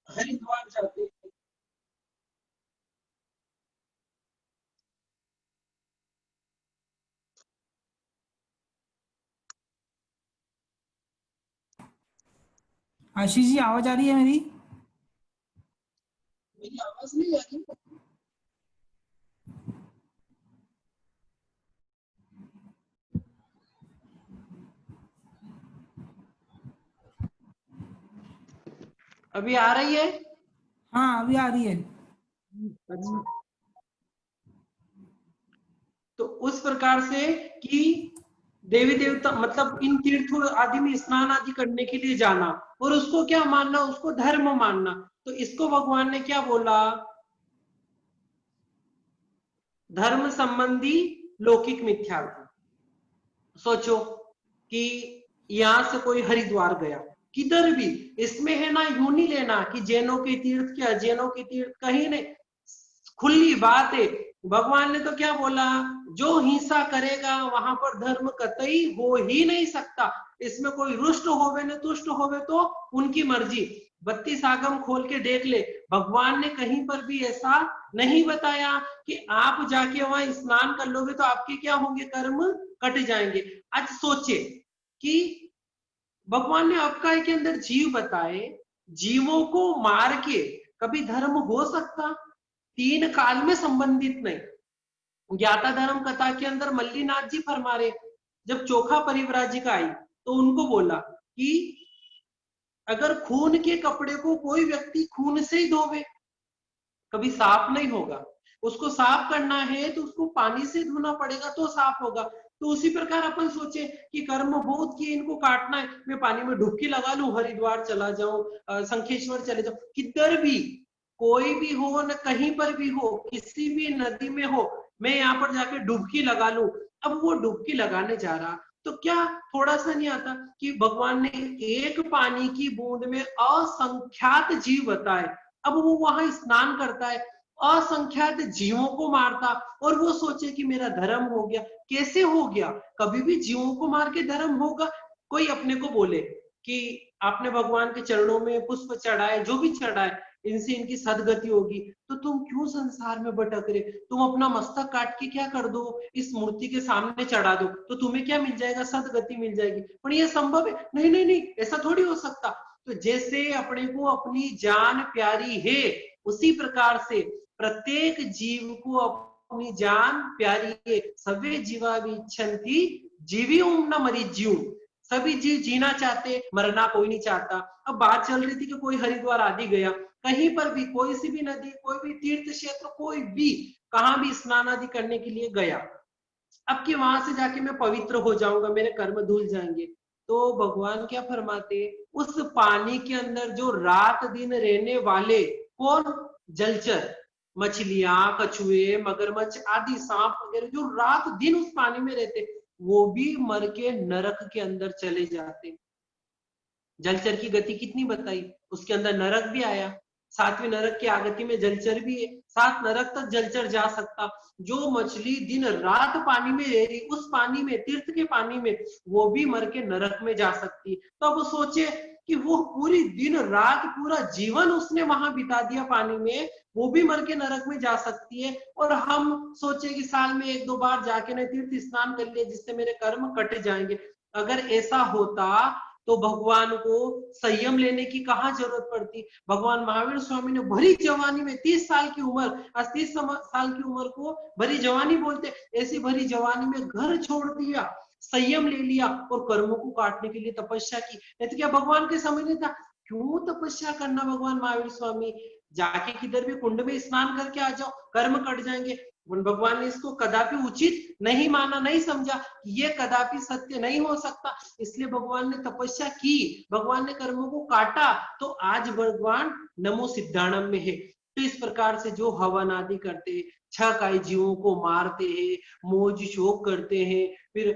[SPEAKER 1] हरिद्वार जाते हैं।
[SPEAKER 2] आशीष जी, आवाज आ रही है मेरी?
[SPEAKER 1] मेरी आवाज नहीं आ रही? अभी आ रही है?
[SPEAKER 2] हाँ, अभी आ रही है।
[SPEAKER 1] अच्छा, तो उस प्रकार से कि देवी देवता मतलब इन तीर्थों आदि में स्नान आदि करने के लिए जाना और उसको क्या मानना, उसको धर्म मानना। तो इसको भगवान ने क्या बोला? धर्म संबंधी लौकिक मिथ्यात्व। सोचो कि यहां से कोई हरिद्वार गया, किधर भी, इसमें है ना यूं नहीं लेना कि जैनों के तीर्थ क्या जैनों के तीर्थ, कहीं नहीं, खुली बात है। भगवान ने तो क्या बोला? जो हिंसा करेगा वहां पर धर्म कतई हो ही नहीं सकता। इसमें कोई रुष्ट होवे न तुष्ट होवे तो उनकी मर्जी। 32 आगम खोल के देख ले, भगवान ने कहीं पर भी ऐसा नहीं बताया कि आप जाके वहां स्नान कर लोगे तो आपके क्या होंगे, कर्म कट जाएंगे। आज सोचे कि भगवान ने अवकाय के अंदर जीव बताए, जीवों को मार के कभी धर्म हो सकता? 3 काल में संबंधित नहीं। ज्ञाता धर्म कथा के अंदर मल्लीनाथ जी फरमा रहे, जब चोखा परिव्राजिका आई तो उनको बोला कि अगर खून के कपड़े को कोई व्यक्ति खून से ही धोवे, कभी साफ नहीं होगा। उसको साफ करना है तो उसको पानी से धोना पड़ेगा तो साफ होगा। तो उसी प्रकार अपन सोचे कि कर्म बहुत किए, इनको काटना है, मैं पानी में डुबकी लगा लूं, हरिद्वार चला जाऊं, शंखेश्वर चले जाऊं, किधर भी कोई भी हो न, कहीं पर भी हो, किसी भी नदी में हो, मैं यहाँ पर जाके डुबकी लगा लूं। अब वो डुबकी लगाने जा रहा तो क्या थोड़ा सा नहीं आता कि भगवान ने एक पानी की बूंद में असंख्यात जीव बताए। अब वो वहां स्नान करता है, असंख्यात जीवों को मारता, और वो सोचे कि मेरा धर्म हो गया। कैसे हो गया? कभी भी जीवों को मार के धर्म होगा? कोई अपने को बोले कि आपने भगवान के चरणों में पुष्प चढ़ाए, जो भी चढ़ाए, इनसे इनकी सदगति होगी, तो तुम क्यों संसार में भटक रहे? तुम अपना मस्तक काट के क्या कर दो, इस मूर्ति के सामने चढ़ा दो, तो तुम्हें क्या मिल जाएगा? सदगति मिल जाएगी। पर ये संभव है? नहीं नहीं नहीं, ऐसा थोड़ी हो सकता। तो जैसे अपने को अपनी जान प्यारी है, उसी प्रकार से प्रत्येक जीव को अपनी जान प्यारी है। सवे जीवा विच्छन्ति जीवियुम न मरीज्युम। सभी जीव जीना चाहते, मरना कोई नहीं चाहता। अब बात चल रही थी कि कोई हरिद्वार आदि गया, कहीं पर भी कोई सी भी नदी, कोई भी तीर्थ क्षेत्र, कोई भी कहां भी स्नान आदि करने के लिए गया, अब कि वहां से जाके मैं पवित्र हो जाऊंगा, मेरे कर्म धुल जाएंगे। तो भगवान क्या फरमाते, उस पानी के अंदर जो रात दिन रहने वाले, कौन? जलचर, मछलियां, कछुए, मगरमच्छ आदि, सांप वगैरह, जो रात दिन उस पानी में रहते, वो भी मर के नरक के अंदर चले जाते। जलचर की गति कितनी बताई, उसके अंदर नरक भी आया, 7वें नरक की आगति में जलचर भी है, 7 नरक तक जलचर जा सकता। जो मछली दिन रात पानी में रह रही, उस पानी में, तीर्थ के पानी में, वो भी मर के नरक में जा सकती। तो अब सोचे कि वो पूरी दिन रात पूरा जीवन उसने वहां बिता दिया पानी में, वो भी मर के नरक में जा सकती है। और हम सोचे कि साल में 1-2 बार जाके ना तीर्थ स्नान कर लिए, जिससे मेरे कर्म कट जाएंगे। अगर ऐसा होता तो भगवान को संयम लेने की कहां जरूरत पड़ती। भगवान महावीर स्वामी ने भरी जवानी में, 30 साल की उम्र, आज 30 साल की उम्र को भरी जवानी बोलते, ऐसी भरी जवानी में घर छोड़ दिया, संयम ले लिया और कर्मों को काटने के लिए तपस्या की। नहीं तो क्या भगवान के समझ नहीं था? क्यों तपस्या करना भगवान महावीर स्वामी, जाके किधर भी कुंड में स्नान करके आ जाओ, कर्म कट जाएंगे। भगवान ने इसको कदापि उचित नहीं माना, नहीं समझा कि ये कदापि सत्य नहीं हो सकता। इसलिए भगवान ने तपस्या की, भगवान ने कर्मों को काटा, तो आज भगवान नमो सिद्धाणम में है। तो इस प्रकार से जो हवन आदि करते, 6 काय जीवों को मारते हैं, मौज शोक करते हैं, फिर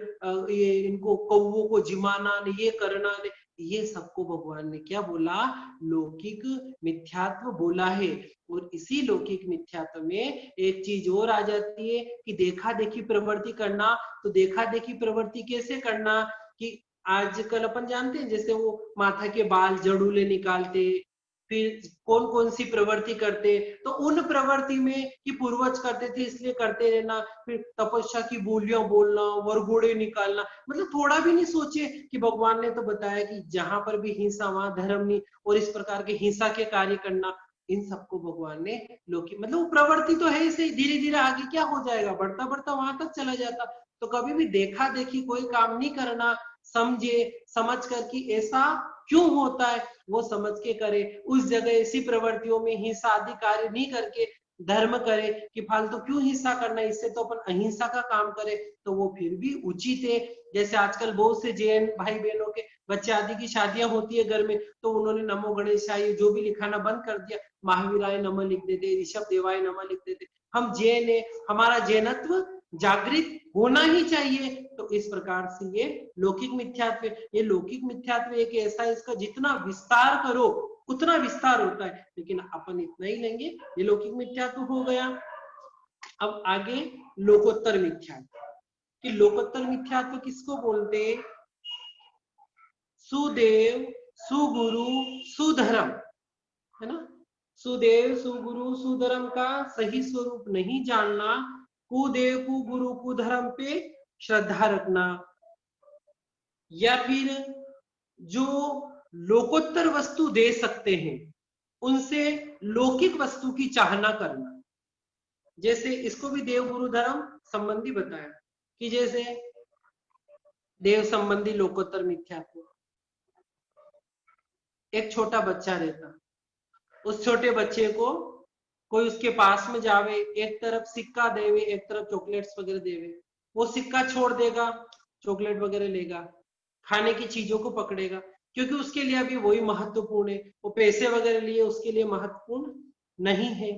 [SPEAKER 1] ये इनको कौवों को जिमाना, ये करना, ये सबको भगवान ने क्या बोला? लौकिक मिथ्यात्व बोला है। और इसी लौकिक मिथ्यात्व में एक चीज और आ जाती है कि देखा देखी प्रवृत्ति करना। तो देखा देखी प्रवृत्ति कैसे करना कि आजकल अपन जानते हैं, जैसे वो माथा के बाल जड़ूले निकालते, फिर कौन कौन सी प्रवृत्ति करते, तो उन प्रवृत्ति में कि पूर्वज करते थे इसलिए करते रहना, फिर तपस्या की बोलियां बोलना, वरघोड़े निकालना, मतलब थोड़ा भी नहीं सोचे कि भगवान ने तो बताया कि जहां पर भी हिंसा वहां धर्म नहीं, और इस प्रकार के हिंसा के कार्य करना, इन सबको भगवान ने लौकिक, मतलब वो प्रवृत्ति तो है इसे, धीरे धीरे आगे क्या हो जाएगा, बढ़ता बढ़ता वहां तक चला जाता। तो कभी भी देखा देखी कोई काम नहीं करना, समझे समझ कर कि ऐसा क्यों होता है वो समझ के करे। उस जगह ऐसी प्रवृत्तियों में हिंसा आदि कार्य नहीं करके धर्म करे कि फालतू क्यों हिंसा करना, इससे तो अपन अहिंसा का काम करे, तो वो फिर भी उचित है। जैसे आजकल बहुत से जैन भाई बहनों के बच्चे आदि की शादियां होती है घर में, तो उन्होंने नमो गणेशाय जो भी लिखाना बंद कर दिया, महावीराय नमः लिख देते, ऋषभ देवाय नमः लिख देते। हम जैन है, हमारा जैनत्व जागृत होना ही चाहिए। तो इस प्रकार से ये लौकिक मिथ्यात्व, ये लौकिक मिथ्यात्व एक ऐसा, इसका जितना विस्तार करो उतना विस्तार होता है, लेकिन अपन इतना ही लेंगे, ये लौकिक मिथ्यात्व हो गया। अब आगे लोकोत्तर मिथ्यात्व, कि लोकोत्तर मिथ्यात्व किसको बोलते? सुदेव, सुगुरु, सुधर्म, है ना। सुदेव, सुगुरु, सुधर्म का सही स्वरूप नहीं जानना, कुदेव, कुगुरु, कुधर्म पे श्रद्धा रखना, या फिर जो लोकोत्तर वस्तु दे सकते हैं उनसे लौकिक वस्तु की चाहना करना। जैसे इसको भी देव गुरु धर्म संबंधी बताया कि जैसे देव संबंधी लोकोत्तर मिथ्यात्व, एक छोटा बच्चा रहता, उस छोटे बच्चे को कोई उसके पास में जावे, एक तरफ सिक्का देवे, एक तरफ चॉकलेट्स वगैरह देवे, वो सिक्का छोड़ देगा, चॉकलेट वगैरह लेगा, खाने की चीजों को पकड़ेगा, क्योंकि उसके लिए अभी वही महत्वपूर्ण है, वो पैसे वगैरह लिए उसके लिए महत्वपूर्ण नहीं है।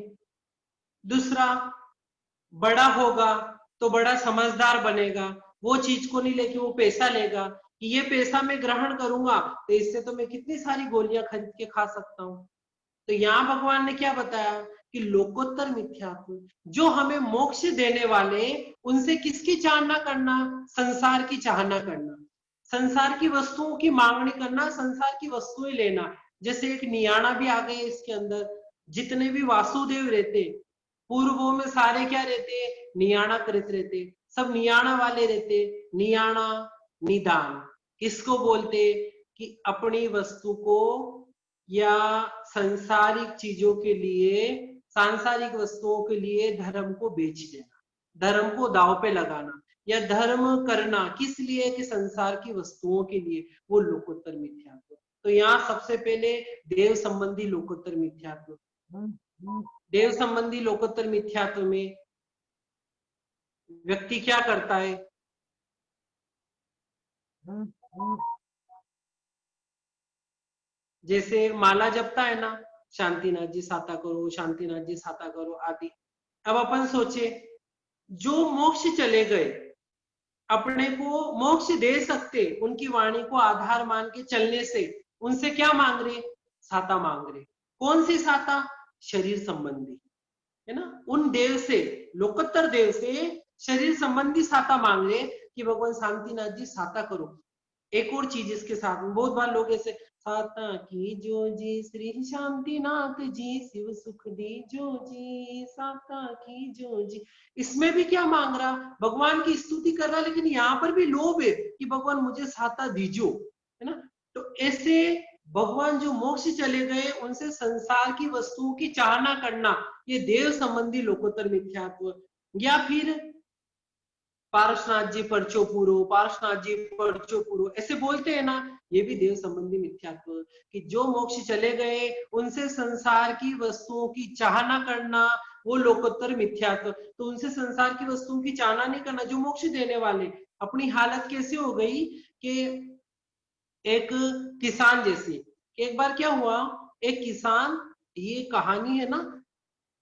[SPEAKER 1] दूसरा, बड़ा होगा तो बड़ा समझदार बनेगा, वो चीज को नहीं लेके वो पैसा लेगा कि ये पैसा मैं ग्रहण करूंगा तो इससे तो मैं कितनी सारी गोलियां खरीद के खा सकता हूं। तो यहाँ भगवान ने क्या बताया कि लोकोत्तर मिथ्यात्व, जो हमें मोक्ष देने वाले, उनसे किसकी चाहना करना? संसार की चाहना करना, संसार की वस्तुओं की मांगनी करना, संसार की वस्तुएं लेना। जैसे एक नियाणा भी आ गए इसके अंदर, जितने भी वासुदेव रहते, पूर्वों में सारे क्या रहते? नियाणा कृत रहते, सब नियाणा वाले रहते। नियाणा निदान किसको बोलते? कि अपनी वस्तु को या सांसारिक चीजों के लिए, सांसारिक वस्तुओं के लिए धर्म को बेच देना, धर्म को दांव पे लगाना, या धर्म करना किस लिए? कि संसार की वस्तुओं के लिए, वो लोकोत्तर मिथ्यात्व। तो यहाँ सबसे पहले देव संबंधी लोकोत्तर मिथ्यात्व। देव संबंधी लोकोत्तर मिथ्यात्व में व्यक्ति क्या करता है? जैसे माला जपता है ना, शांतिनाथ जी साता करो, शांतिनाथ जी साता करो आदि। अब अपन सोचे, जो मोक्ष चले गए, अपने को मोक्ष दे सकते, उनकी वाणी को आधार मान के चलने से, उनसे क्या मांग रहे? साता मांग रहे। कौन सी साता? शरीर संबंधी, है ना। उन देव से, लोकोत्तर देव से शरीर संबंधी साता मांग रहे कि भगवान शांतिनाथ जी साता करो। एक और चीज इसके साथ में, बहुत बार लोग ऐसे, साता की जो जी श्री शांतिनाथ जी, शिव सुख दी जो जी, साता की जो जी। इसमें भी क्या मांग रहा? भगवान की स्तुति कर रहा, लेकिन यहाँ पर भी लोभ है कि भगवान मुझे साता दीजो, है ना। तो ऐसे भगवान जो मोक्ष चले गए, उनसे संसार की वस्तुओं की चाहना करना, ये देव संबंधी लोकोत्तर मिथ्यात्व। या फिर पार्श्वनाथ जी पर्चो पूरो, पार्श्वनाथ जी पर्चो पूरो, ऐसे बोलते हैं ना, ये भी देव संबंधी मिथ्यात्व। कि जो मोक्ष चले गए, उनसे संसार की वस्तुओं की चाहना करना, वो लोकोत्तर मिथ्यात्व। तो उनसे संसार की वस्तुओं की चाहना नहीं करना, जो मोक्ष देने वाले। अपनी हालत कैसे हो गई कि एक किसान जैसी। एक बार क्या हुआ, एक किसान, ये कहानी है ना,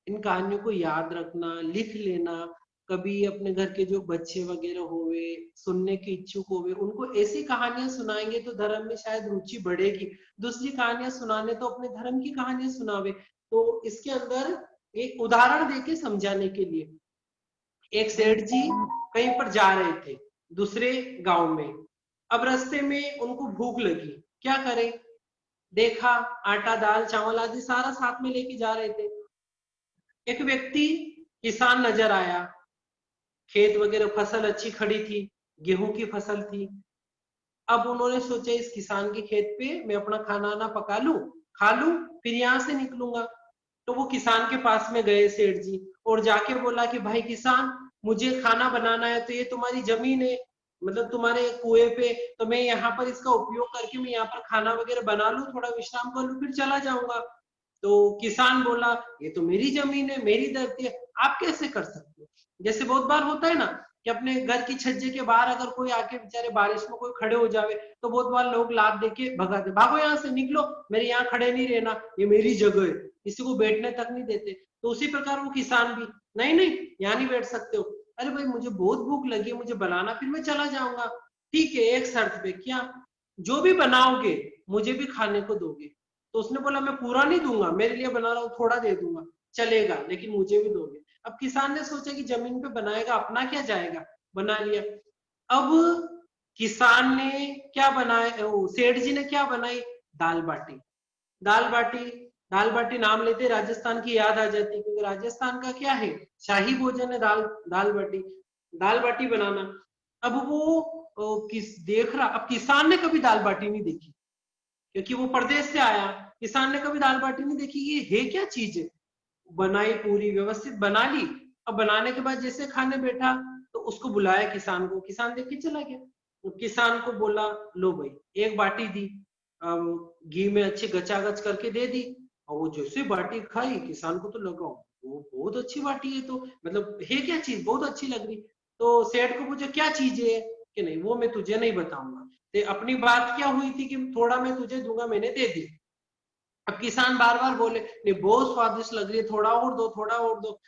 [SPEAKER 1] इन कहानियों को याद रखना, लिख लेना। कभी अपने घर के जो बच्चे वगैरह होवे, सुनने के इच्छुक होवे, उनको ऐसी कहानियां सुनाएंगे तो धर्म में शायद रुचि बढ़ेगी। दूसरी कहानियां सुनाने तो अपने धर्म की कहानियां सुनावे। तो इसके अंदर एक उदाहरण देके समझाने के लिए, एक सेठ जी कहीं पर जा रहे थे दूसरे गांव में। अब रास्ते में उनको भूख लगी, क्या करें? देखा आटा दाल चावल आदि सारा साथ में लेके जा रहे थे। एक व्यक्ति किसान नजर आया, खेत वगैरह फसल अच्छी खड़ी थी, गेहूं की फसल थी। अब उन्होंने सोचा इस किसान के खेत पे मैं अपना खाना ना पका लूं, खा लूं, फिर यहां से निकलूंगा। तो वो किसान के पास में गए सेठ जी, और जाके बोला कि भाई किसान, मुझे खाना बनाना है, तो ये तुम्हारी जमीन है, मतलब तुम्हारे कुएं पे, तो मैं यहाँ पर इसका उपयोग करके मैं यहाँ पर खाना वगैरह बना लूं, थोड़ा विश्राम कर लूं, फिर चला जाऊंगा। तो किसान बोला, ये तो मेरी जमीन है, मेरी धरती है, आप कैसे कर सकते हो? जैसे बहुत बार होता है ना कि अपने घर की छज्जे के बाहर अगर कोई आके बेचारे बारिश में कोई खड़े हो जावे, तो बहुत बार लोग लात देके भगाते, भागो यहाँ से, निकलो, मेरे यहाँ खड़े नहीं रहना, ये मेरी जगह है, किसी को बैठने तक नहीं देते। तो उसी प्रकार वो किसान भी, नहीं नहीं यहाँ नहीं बैठ सकते हो। अरे भाई मुझे बहुत भूख लगी है, मुझे बनाना, फिर मैं चला जाऊंगा। ठीक है, एक शर्त पे, क्या? जो भी बनाओगे मुझे भी खाने को दोगे। तो उसने बोला मैं पूरा नहीं दूंगा, मेरे लिए बना रहा हूँ, थोड़ा दे दूंगा, चलेगा, लेकिन मुझे भी दोगे। अब किसान ने सोचा कि जमीन पे बनाएगा, अपना क्या जाएगा, बना लिया। अब किसान ने क्या बनाया, सेठ जी ने क्या बनाई? दाल बाटी। दाल बाटी, दाल बाटी नाम लेते राजस्थान की याद आ जाती, क्योंकि राजस्थान का क्या है, शाही भोजन है दाल, दाल बाटी। दाल बाटी बनाना। अब वो किस देख रहा, अब किसान ने कभी दाल बाटी नहीं देखी, क्योंकि वो प्रदेश से आया। किसान ने कभी दाल बाटी नहीं देखी, ये है क्या चीज है। बनाई, पूरी व्यवस्थित बना ली। अब बनाने के बाद जैसे खाने बैठा, तो उसको बुलाया किसान को, किसान देख के चला गया। तो किसान को बोला, लो भाई, एक बाटी दी, घी में अच्छे गचागच करके दे दी। और वो जैसे बाटी खाई, किसान को तो लगा वो बहुत अच्छी बाटी है, तो मतलब है क्या चीज, बहुत अच्छी लग रही। तो सेठ को पूछे क्या चीज है, कि नहीं वो मैं तुझे नहीं बताऊंगा। तो अपनी बात क्या हुई थी कि थोड़ा मैं तुझे दूंगा, मैंने दे दी। अब किसान बार बार बोले नहीं बहुत स्वादिष्ट लग रही है, थोड़ा और दो, थोड़ा और दो।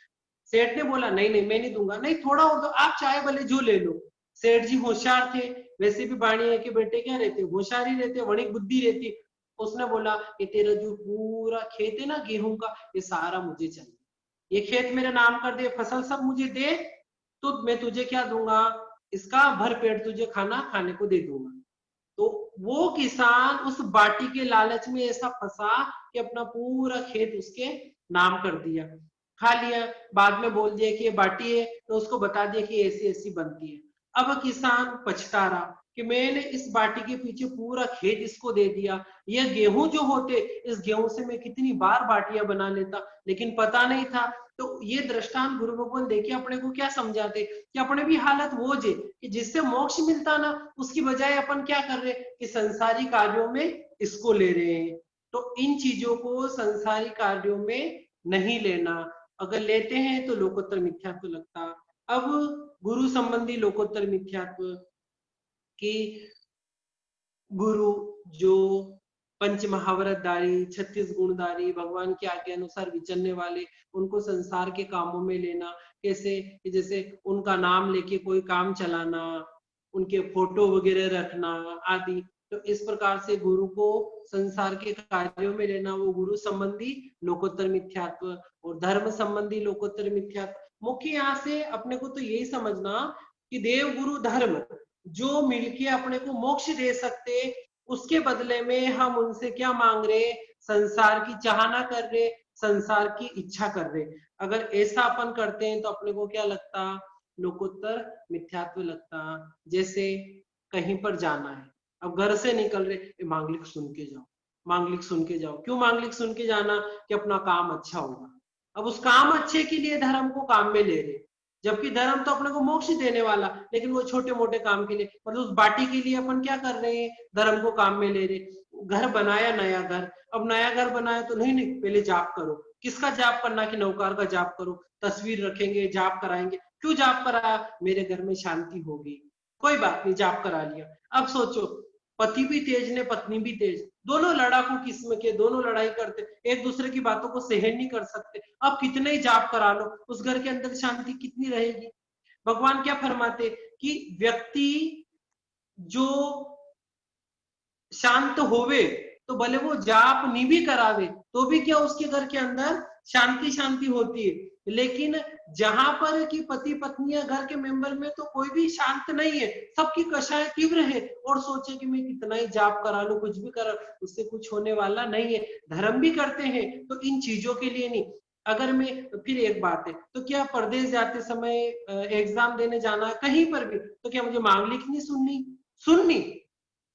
[SPEAKER 1] सेठ ने बोला नहीं नहीं मैं नहीं दूंगा, नहीं थोड़ा और दो, आप चाहे भले जो ले लो। सेठ जी होशियार थे, वैसे भी बाणिया के बेटे क्या रहते, होशियार ही रहते, बड़ी बुद्धि रहती। उसने बोला कि तेरा जो पूरा खेत है ना गेहूं का, ये सारा मुझे चाहिए, ये खेत मेरे नाम कर दे, फसल सब मुझे दे, तो मैं तुझे क्या दूंगा, इसका भर पेट तुझे खाना खाने को दे दूंगा। तो वो किसान उस बाटी के लालच में ऐसा फंसा कि अपना पूरा खेत उसके नाम कर दिया, खा लिया। बाद में बोल दिया कि ये बाटी है, तो उसको बता दिया कि ऐसी ऐसी बनती है। अब किसान पछता रहा कि मैंने इस बाटी के पीछे पूरा खेत इसको दे दिया, यह गेहूं जो होते, इस गेहूं से मैं कितनी बार बाटियां बना लेता, लेकिन पता नहीं था। तो ये दृष्टांत गुरु भगवान देखिए अपने को क्या समझाते कि अपने भी हालत वो जे कि जिससे मोक्ष मिलता ना, उसकी बजाय अपन क्या कर रहे कि संसारी कार्यों में इसको ले रहे हैं। तो इन चीजों को संसारी कार्यों में नहीं लेना, अगर लेते हैं तो लोकोत्तर मिथ्यात्व लगता। अब गुरु संबंधी लोकोत्तर मिथ्यात्व की, गुरु जो पंच महाव्रतधारी, 36 गुणधारी, भगवान की आज्ञा अनुसार विचरने वाले, उनको संसार के कामों में लेना, कैसे कि जैसे उनका नाम लेके कोई काम चलाना, उनके फोटो वगैरह रखना आदि। तो इस प्रकार से गुरु को संसार के कार्यों में लेना, वो गुरु संबंधी लोकोत्तर मिथ्यात्व। और धर्म संबंधी लोकोत्तर मिथ्यात्व मुख्य यहाँ से अपने को तो यही समझना कि देव गुरु धर्म जो मिलके अपने को मोक्ष दे सकते, उसके बदले में हम उनसे क्या मांग रहे, संसार की चाहना कर रहे, संसार की इच्छा कर रहे। अगर ऐसा अपन करते हैं तो अपने को क्या लगता, लोकोत्तर मिथ्यात्व लगता। जैसे कहीं पर जाना है, अब घर से निकल रहे, मांगलिक सुन के जाओ, मांगलिक सुन के जाओ, क्यों मांगलिक सुन के जाना, कि अपना काम अच्छा होगा। अब उस काम अच्छे के लिए धर्म को काम में ले रहे, जबकि धर्म तो अपने को मोक्ष देने वाला, लेकिन वो छोटे मोटे काम के लिए, मतलब उस बाटी के लिए अपन क्या कर रहे हैं, धर्म को काम में ले रहे। घर बनाया नया घर, अब नया घर बनाया तो नहीं नहीं पहले जाप करो, किसका जाप करना, कि नौकार का जाप करो, तस्वीर रखेंगे जाप कराएंगे, क्यों जाप कराया, मेरे घर में शांति होगी, कोई बात नहीं जाप करा लिया। अब सोचो पति भी तेज ने पत्नी भी तेज, दोनों लड़ाकू किस्म के, दोनों लड़ाई करते, एक दूसरे की बातों को सहन नहीं कर सकते। अब कितने ही जाप करा लो, उस घर के अंदर शांति कितनी रहेगी। भगवान क्या फरमाते कि व्यक्ति जो शांत होवे, तो भले वो जाप नहीं भी करावे तो भी क्या उसके घर के अंदर शांति शांति होती है। लेकिन जहां पर कि पति पत्नी घर के मेंबर में तो कोई भी शांत नहीं है, सबकी कषाय तीव्र है, और सोचे कि मैं कितना ही जाप करा लूं, कुछ भी करा, उससे कुछ होने वाला नहीं है। धर्म भी करते हैं तो इन चीजों के लिए नहीं। अगर मैं, फिर एक बात है, तो क्या परदेश जाते समय एग्जाम देने जाना है कहीं पर भी, तो क्या मुझे मांगलिक नहीं सुननी, सुननी,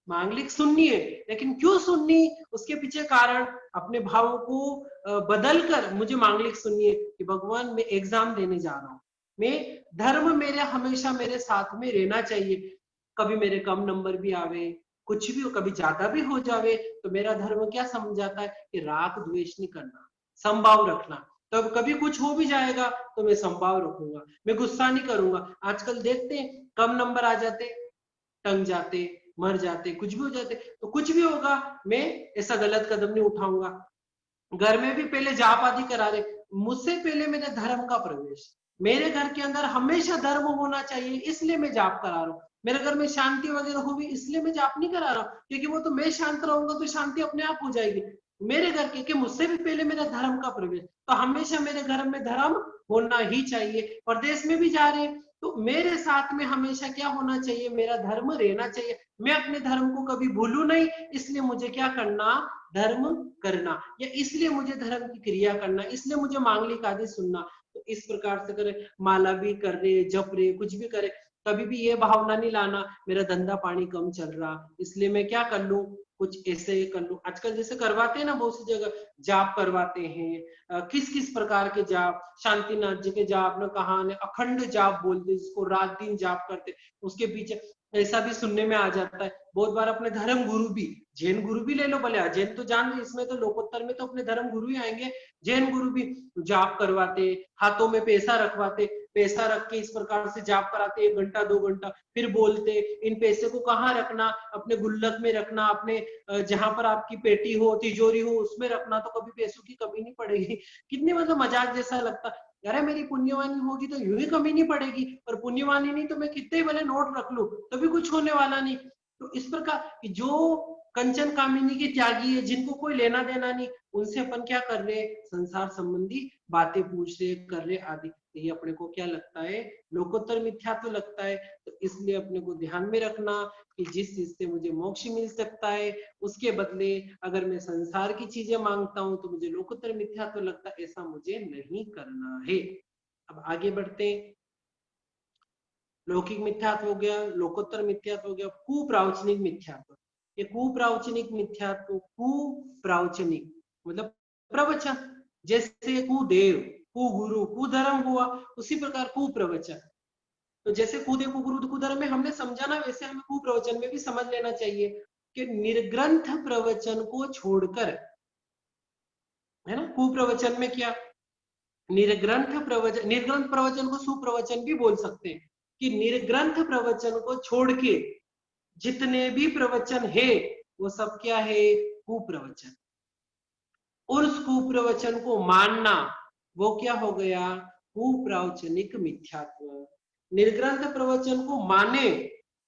[SPEAKER 1] मांगलिक सुननी है, लेकिन क्यों सुननी, उसके पीछे कारण अपने भावों को बदल कर मुझे मांगलिक सुननी है कि भगवान मैं एग्जाम देने जा रहा हूं, मैं धर्म मेरे हमेशा मेरे साथ में रहना चाहिए। कभी मेरे कम नंबर भी आवे, कुछ भी हो, कभी ज्यादा भी हो जावे, तो मेरा धर्म क्या समझाता है कि राग द्वेष नहीं करना, समभाव रखना। तो अब कभी कुछ हो भी जाएगा तो मैं समभाव रखूंगा, मैं गुस्सा नहीं करूंगा। आजकल देखते हैं कम नंबर आ जाते, टंग जाते, मर जाते, कुछ भी हो जाते, तो कुछ भी होगा मैं ऐसा गलत कदम नहीं उठाऊंगा। घर में भी पहले जाप आदि करा रहे, मुझसे पहले मेरे धर्म का प्रवेश, मेरे घर के अंदर हमेशा धर्म होना चाहिए, इसलिए मैं जाप करा रहा हूँ। मेरे घर में शांति वगैरह होगी इसलिए मैं जाप नहीं करा रहा हूँ, क्योंकि वो तो मैं शांत रहूंगा तो शांति अपने आप हो जाएगी। मेरे घर के, कि मुझसे भी पहले मेरा धर्म का प्रवेश, तो हमेशा मेरे घर में धर्म होना ही चाहिए। परदेश में भी जा रहे हैं तो मेरे साथ में हमेशा क्या होना चाहिए, मेरा धर्म रहना चाहिए। मैं अपने धर्म को कभी भूलू नहीं, इसलिए मुझे क्या करना, धर्म करना, या इसलिए मुझे धर्म की क्रिया करना, इसलिए मुझे मांगलिक आदि सुनना। तो इस प्रकार से करे, माला भी कर रहे, जप रहे, कुछ भी करे, कभी भी ये भावना नहीं लाना मेरा धंधा पानी कम चल रहा इसलिए मैं क्या कर लूं, कुछ ऐसे कर लूं। आजकल जैसे करवाते हैं ना बहुत सी जगह जाप करवाते हैं, किस किस प्रकार के जाप, शांतिनाथ जी के जाप ने कहा, अखंड जाप बोलते जिसको रात दिन जाप करते, उसके पीछे ऐसा भी सुनने में आ जाता है बहुत बार। अपने धर्म गुरु भी, जैन गुरु भी ले लो भले, जैन तो जान, इसमें तो लोकोत्तर में तो अपने धर्म गुरु ही आएंगे। जैन गुरु भी जाप करवाते, हाथों में पैसा रखवाते, पैसा रख के इस प्रकार से जाप कराते 1 घंटा 2 घंटा, फिर बोलते इन पैसे को कहाँ रखना, अपने गुल्लक में रखना, अपने जहां पर आपकी पेटी हो, तिजोरी हो, उसमें रखना, तो कभी पैसों की कमी नहीं पड़ेगी। कितनी मतलब मजाक जैसा लगता। अरे मेरी पुण्यवानी होगी तो यूं ही कमी नहीं पड़ेगी, और पुण्यवानी नहीं तो मैं कितने ही भले नोट रख लूं तो भी कुछ होने वाला नहीं। तो इस प्रकार कि जो कंचन कामिनी के त्यागी है, जिनको कोई लेना देना नहीं, उनसे अपन क्या कर रहे, संसार संबंधी बातें पूछ रहे, कर रहे आदि। ये अपने को क्या लगता है, लोकोत्तर मिथ्यात्व लगता है। तो इसलिए अपने को ध्यान में रखना कि जिस चीज से मुझे मोक्ष मिल सकता है, उसके बदले अगर मैं संसार की चीजें मांगता हूं तो मुझे लोकोत्तर मिथ्यात्व लगता है, ऐसा मुझे नहीं करना है। अब आगे बढ़ते हैं। लौकिक मिथ्यात्व हो गया, लोकोत्तर मिथ्यात्व हो गया, कुप्रावचनिक मिथ्यात्व। ये कुप्रावचनिक मिथ्यात्व, कुप्रावचनिक मतलब प्रवचन, जैसे कुदेव, कुगुरु, कुधर्म हुआ, उसी प्रकार कुप्रवचन। तो जैसे कुदेव, कुगुरु, कुधर्म में हमने समझा ना, वैसे हमें कुप्रवचन में भी समझ लेना चाहिए कि निर्ग्रंथ प्रवचन को छोड़कर, है ना, कुप्रवचन में क्या, निर्ग्रंथ प्रवचन, निर्ग्रंथ प्रवचन को सुप्रवचन भी बोल सकते हैं, कि निर्ग्रंथ प्रवचन को छोड़ के जितने भी प्रवचन है वो सब क्या है, कुप्रवचन। और उस कुप्रवचन को मानना वो क्या हो गया, कुप्रावचनिक मिथ्यात्व। निर्ग्रंथ प्रवचन को माने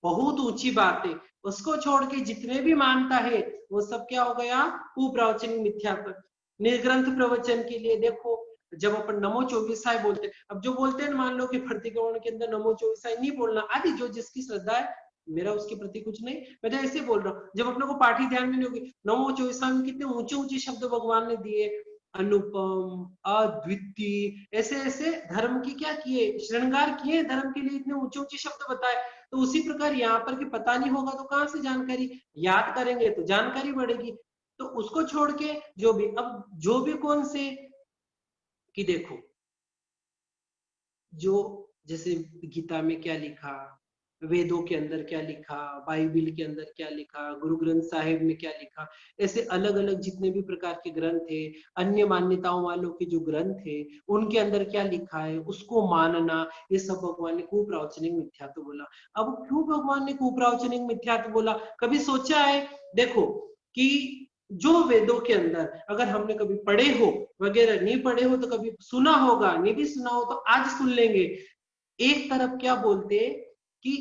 [SPEAKER 1] बहुत ऊंची बात है, उसको छोड़ के जितने भी मानता है वो सब क्या हो गया, कुप्रावचनिक मिथ्यात्व। निर्ग्रंथ प्रवचन के लिए देखो, जब अपन नमो चौबीसाय बोलते, अब जो बोलते हैं मान लो कि प्रतिक्रमण के अंदर नमो चौबीसाय नहीं बोलना आदि, जो जिसकी श्रद्धा है, मेरा उसके प्रति कुछ नहीं, मैं तो ऐसे बोल रहा हूँ। जब अपने को पाठी ध्यान में नहीं होगी, नमो चौबीसाय में कितने ऊंचे ऊंचे शब्द भगवान ने दिए, अनुपम, अद्वितीय, ऐसे ऐसे धर्म की क्या किए, श्रृंगार किए धर्म के लिए, इतने ऊंचे ऊंचे शब्द बताए। तो उसी प्रकार यहाँ पर कि पता नहीं होगा तो कहाँ से जानकारी, याद करेंगे तो जानकारी बढ़ेगी। तो उसको छोड़ के जो भी, अब जो भी कौन से, कि देखो जो, जैसे गीता में क्या लिखा, वेदों के अंदर क्या लिखा, बाइबिल के अंदर क्या लिखा, गुरु ग्रंथ साहिब में क्या लिखा, ऐसे अलग अलग जितने भी प्रकार के ग्रंथ है, अन्य मान्यताओं वालों के जो ग्रंथ है, उनके अंदर क्या लिखा है उसको मानना, ये सब भगवान ने कुप्रावचनिक मिथ्यात्व बोला। अब क्यों भगवान ने कुप्रावचनिक मिथ्यात्व बोला, कभी सोचा है? देखो कि जो वेदों के अंदर अगर हमने कभी पढ़े हो वगैरह, नहीं पढ़े हो तो कभी सुना होगा, नहीं भी सुना हो तो आज सुन लेंगे। एक तरफ क्या बोलते कि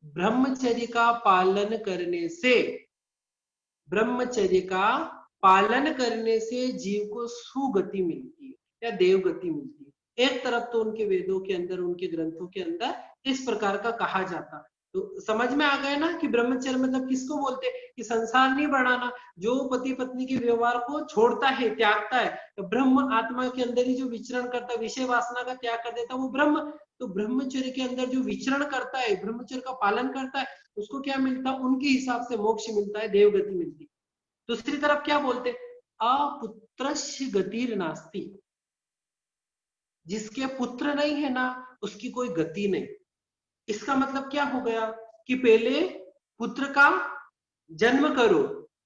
[SPEAKER 1] ब्रह्मचर्य का पालन करने से, ब्रह्मचर्य का पालन करने से जीव को सुगति मिलती है या देव गति मिलती है। एक तरफ तो उनके वेदों के अंदर, उनके ग्रंथों के अंदर इस प्रकार का कहा जाता। तो समझ में आ गया ना कि ब्रह्मचर्य मतलब किसको बोलते हैं, कि संसार नहीं बढ़ाना, जो पति पत्नी के व्यवहार को छोड़ता है, त्यागता है, तो ब्रह्म आत्मा के अंदर ही जो विचरण करता है, विषय वासना का त्याग कर देता है, वो ब्रह्म। तो ब्रह्मचर्य के अंदर जो विचरण करता है, ब्रह्मचर्य का पालन करता है, उसको क्या मिलता है, उनके हिसाब से मोक्ष मिलता है, देवगति मिलती है। दूसरी तरफ क्या बोलते, अपुत्रस्य गतिर नास्ति, जिसके पुत्र नहीं है ना उसकी कोई गति नहीं। इसका मतलब क्या हो गया कि पहले पुत्र का जन्म करो,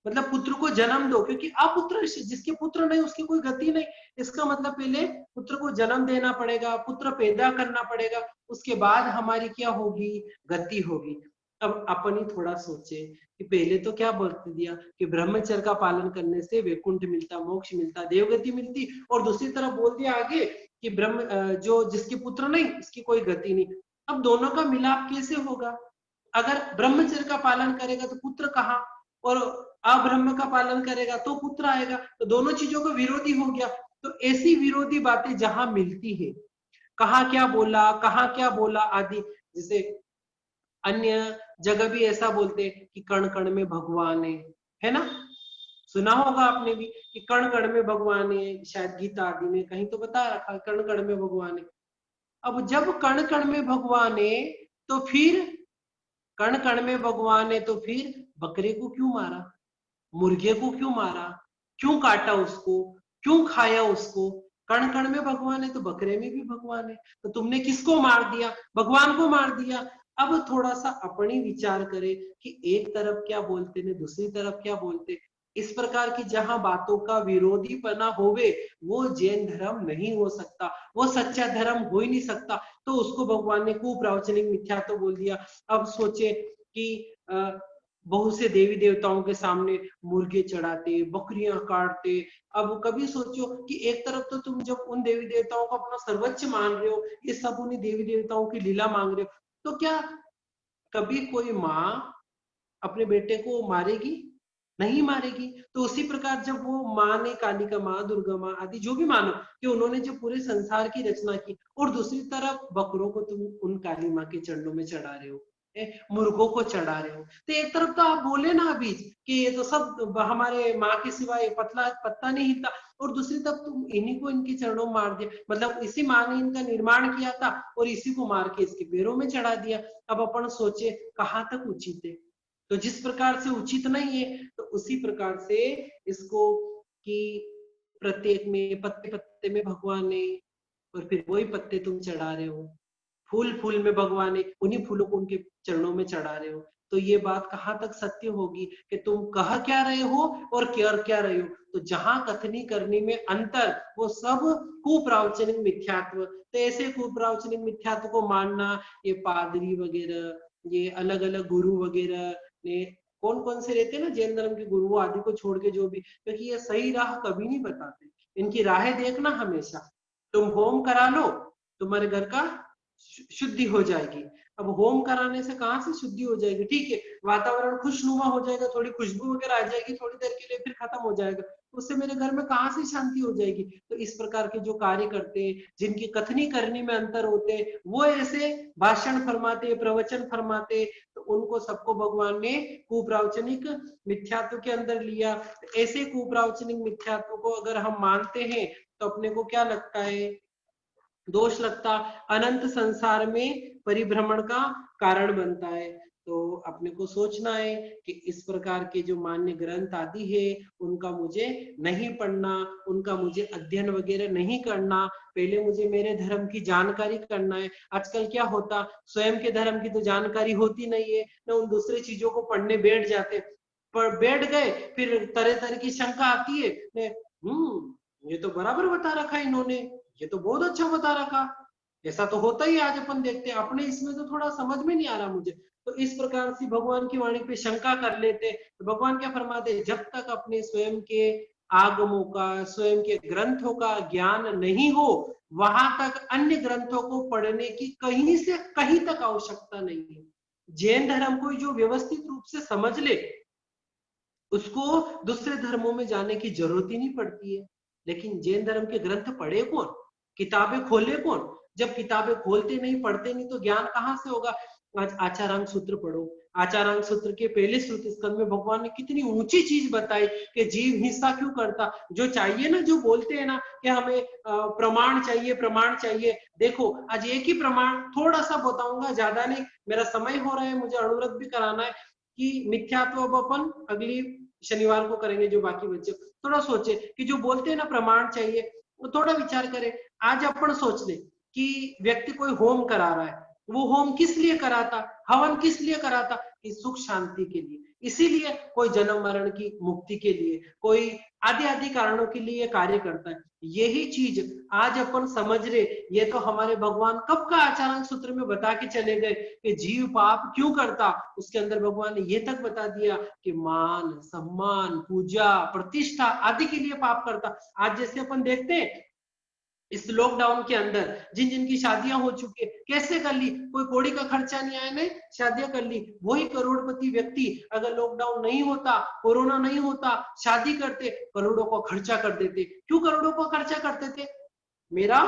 [SPEAKER 1] मतलब पुत्र को जन्म दो, क्योंकि अपुत्र, जिसके पुत्र नहीं उसकी कोई गति नहीं। इसका मतलब पहले पुत्र को जन्म देना पड़ेगा, पुत्र पैदा करना पड़ेगा, उसके बाद हमारी क्या होगी, गति होगी। अब अपन ही थोड़ा सोचे कि पहले तो क्या बोल दिया कि ब्रह्मचर्य का पालन करने से वैकुंठ मिलता, मोक्ष मिलता, देवगति मिलती, और दूसरी तरफ बोल दिया आगे कि ब्रह्म जो जिसके पुत्र नहीं उसकी कोई गति नहीं। अब दोनों का मिलाप कैसे होगा? अगर ब्रह्मचर्य का पालन करेगा तो पुत्र कहाँ, और अब्रह्म का पालन करेगा तो पुत्र आएगा, तो दोनों चीजों का विरोधी हो गया। तो ऐसी विरोधी बातें जहां मिलती है, कहाँ क्या बोला, कहाँ क्या बोला आदि, जैसे अन्य जगह भी ऐसा बोलते हैं कि कण कण में भगवान है ना, सुना होगा आपने भी कि कण कण में भगवान है, शायद गीता आदि में कहीं तो बता रखा है कण कण में भगवान है। अब जब कण कण में भगवान है तो फिर, कण कण में भगवान है तो फिर बकरे को क्यों मारा, मुर्गे को क्यों मारा, क्यों काटा उसको, क्यों खाया उसको? कण कण में भगवान है तो बकरे में भी भगवान है, तो तुमने किसको मार दिया, भगवान को मार दिया। अब थोड़ा सा अपनी विचार करें कि एक तरफ क्या बोलते ने, दूसरी तरफ क्या बोलते। इस प्रकार की जहां बातों का विरोधीपना होवे, वो जैन धर्म नहीं हो सकता, वो सच्चा धर्म हो ही नहीं सकता। तो उसको भगवान ने कुप्रवचनिक मिथ्या तो बोल दिया। अब सोचे कि बहुत से देवी देवताओं के सामने मुर्गे चढ़ाते, बकरियां काटते। अब कभी सोचो कि एक तरफ तो तुम जब उन देवी देवताओं को अपना सर्वोच्च मान रहे हो, ये सब उन्हीं देवी देवताओं की लीला मांग रहे हो, तो क्या कभी कोई माँ अपने बेटे को मारेगी? नहीं मारेगी। तो उसी प्रकार जब वो माँ ने, कालिका माँ, दुर्गा माँ आदि जो भी मानो, कि उन्होंने जो पूरे संसार की रचना की, और दूसरी तरफ बकरों को तुम उन काली माँ के चरणों में चढ़ा रहे हो, मुर्गों को चढ़ा रहे हो। तो एक तरफ तो आप बोले ना अभी कि ये तो सब हमारे माँ के सिवाय पतला पत्ता नहीं हिलता, और दूसरी तरफ तुम इन्हीं को इनके चरणों में मार दिया। मतलब इसी माँ ने इनका निर्माण किया था और इसी को मार के इसके पैरों में चढ़ा दिया। अब अपन सोचे कहाँ तक उचित है। तो जिस प्रकार से उचित नहीं है, तो उसी प्रकार से इसको कि प्रत्येक में पत्ते पत्ते में भगवान ने, और फिर वही पत्ते तुम चढ़ा रहे हो, फूल फूल में भगवान ने, उन्हीं फूलों को उनके चरणों में चढ़ा रहे हो। तो ये बात कहाँ तक सत्य होगी कि तुम कह क्या रहे हो और कर क्या रहे हो। तो जहां कथनी करनी में अंतर, वो सब कुप्रवचनिक मिथ्यात्व। तो ऐसे कुप्रवचनिक मिथ्यात्व को मानना, ये पादरी वगैरह, ये अलग अलग गुरु वगैरह ने, कौन कौन से रहते हैं ना जैन धर्म के गुरु आदि को छोड़ के जो भी, क्योंकि ये सही राह कभी नहीं बताते। इनकी राहें देखना हमेशा। तुम होम करा लो, तुम्हारे घर का शुद्धि हो जाएगी। अब होम कराने से कहाँ से शुद्धि हो जाएगी? ठीक है, वातावरण खुशनुमा हो जाएगा, थोड़ी खुशबू वगैरह आ जाएगी थोड़ी देर के लिए, फिर खत्म हो जाएगा। उससे मेरे घर में कहाँ से शांति हो जाएगी? तो इस प्रकार के जो कार्य करते हैं, जिनकी कथनी करनी में अंतर होते, वो ऐसे भाषण फरमाते, प्रवचन फरमाते, तो उनको सबको भगवान ने कुप्रवचनिक मिथ्यात्व के अंदर लिया। ऐसे कुप्रवचनिक मिथ्यात्व को अगर हम मानते हैं, तो अपने को क्या लगता है? दोष लगता, अनंत संसार में परिभ्रमण का कारण बनता है। तो अपने को सोचना है कि इस प्रकार के जो मान्य ग्रंथ आदि है, उनका मुझे नहीं पढ़ना, उनका मुझे अध्ययन वगैरह नहीं करना। पहले मुझे मेरे धर्म की जानकारी करना है। आजकल क्या होता, स्वयं के धर्म की तो जानकारी होती नहीं है, न उन दूसरे चीजों को पढ़ने बैठ जाते। पर बैठ गए, फिर तरह तरह की शंका आती है, ये तो बराबर बता रखा है इन्होंने, ये तो बहुत अच्छा बता रखा, ऐसा तो होता ही। आज अपन देखते हैं अपने, इसमें तो थोड़ा समझ में नहीं आ रहा मुझे। तो इस प्रकार से भगवान की वाणी पे शंका कर लेते। तो भगवान क्या फरमाते, जब तक अपने स्वयं के आगमों का, स्वयं के ग्रंथों का ज्ञान नहीं हो, वहां तक अन्य ग्रंथों को पढ़ने की कहीं से कहीं तक आवश्यकता नहीं है। जैन धर्म को जो व्यवस्थित रूप से समझ ले, उसको दूसरे धर्मों में जाने की जरूरत ही नहीं पड़ती है। लेकिन जैन धर्म के ग्रंथ पढ़े कौन, किताबें खोले कौन? जब किताबें खोलते नहीं, पढ़ते नहीं, तो ज्ञान कहाँ से होगा? आज आचारांग सूत्र पढ़ो। आचारांग सूत्र के पहले श्रुति स्कंद में भगवान ने कितनी ऊंची चीज बताई कि जीव हिंसा क्यों करता। जो चाहिए ना, जो बोलते हैं ना कि हमें प्रमाण चाहिए, प्रमाण चाहिए। देखो आज एक ही प्रमाण थोड़ा सा बताऊंगा, ज्यादा नहीं, मेरा समय हो रहा है, मुझे अनुव्रत भी कराना है। कि मिथ्यात्व अब अपन अगली शनिवार को करेंगे जो बाकी बच्चे। थोड़ा सोचे कि जो बोलते हैं ना प्रमाण चाहिए, वो थोड़ा विचार करें। आज अपन सोच ले कि व्यक्ति कोई होम करा रहा है, वो होम किस लिए कराता, हवन किस लिए कराता? कि सुख शांति के लिए। इसीलिए कोई जन्म मरण की मुक्ति के लिए, कोई आदि आदि कारणों के लिए कार्य करता है। यही चीज आज अपन समझ रहे। ये तो हमारे भगवान कब का आचारण सूत्र में बता के चले गए कि जीव पाप क्यों करता। उसके अंदर भगवान ने ये तक बता दिया कि मान सम्मान, पूजा, प्रतिष्ठा आदि के लिए पाप करता। आज जैसे अपन देखते हैं इस लॉकडाउन के अंदर जिन जिन की शादियां हो चुकी है, कैसे कर ली? कोई कौड़ी का खर्चा नहीं आया, ने शादियां कर ली। वही करोड़पति व्यक्ति अगर लॉकडाउन नहीं होता, कोरोना नहीं होता, शादी करते, करोड़ों का खर्चा कर देते। क्यों करोड़ों का खर्चा करते थे? मेरा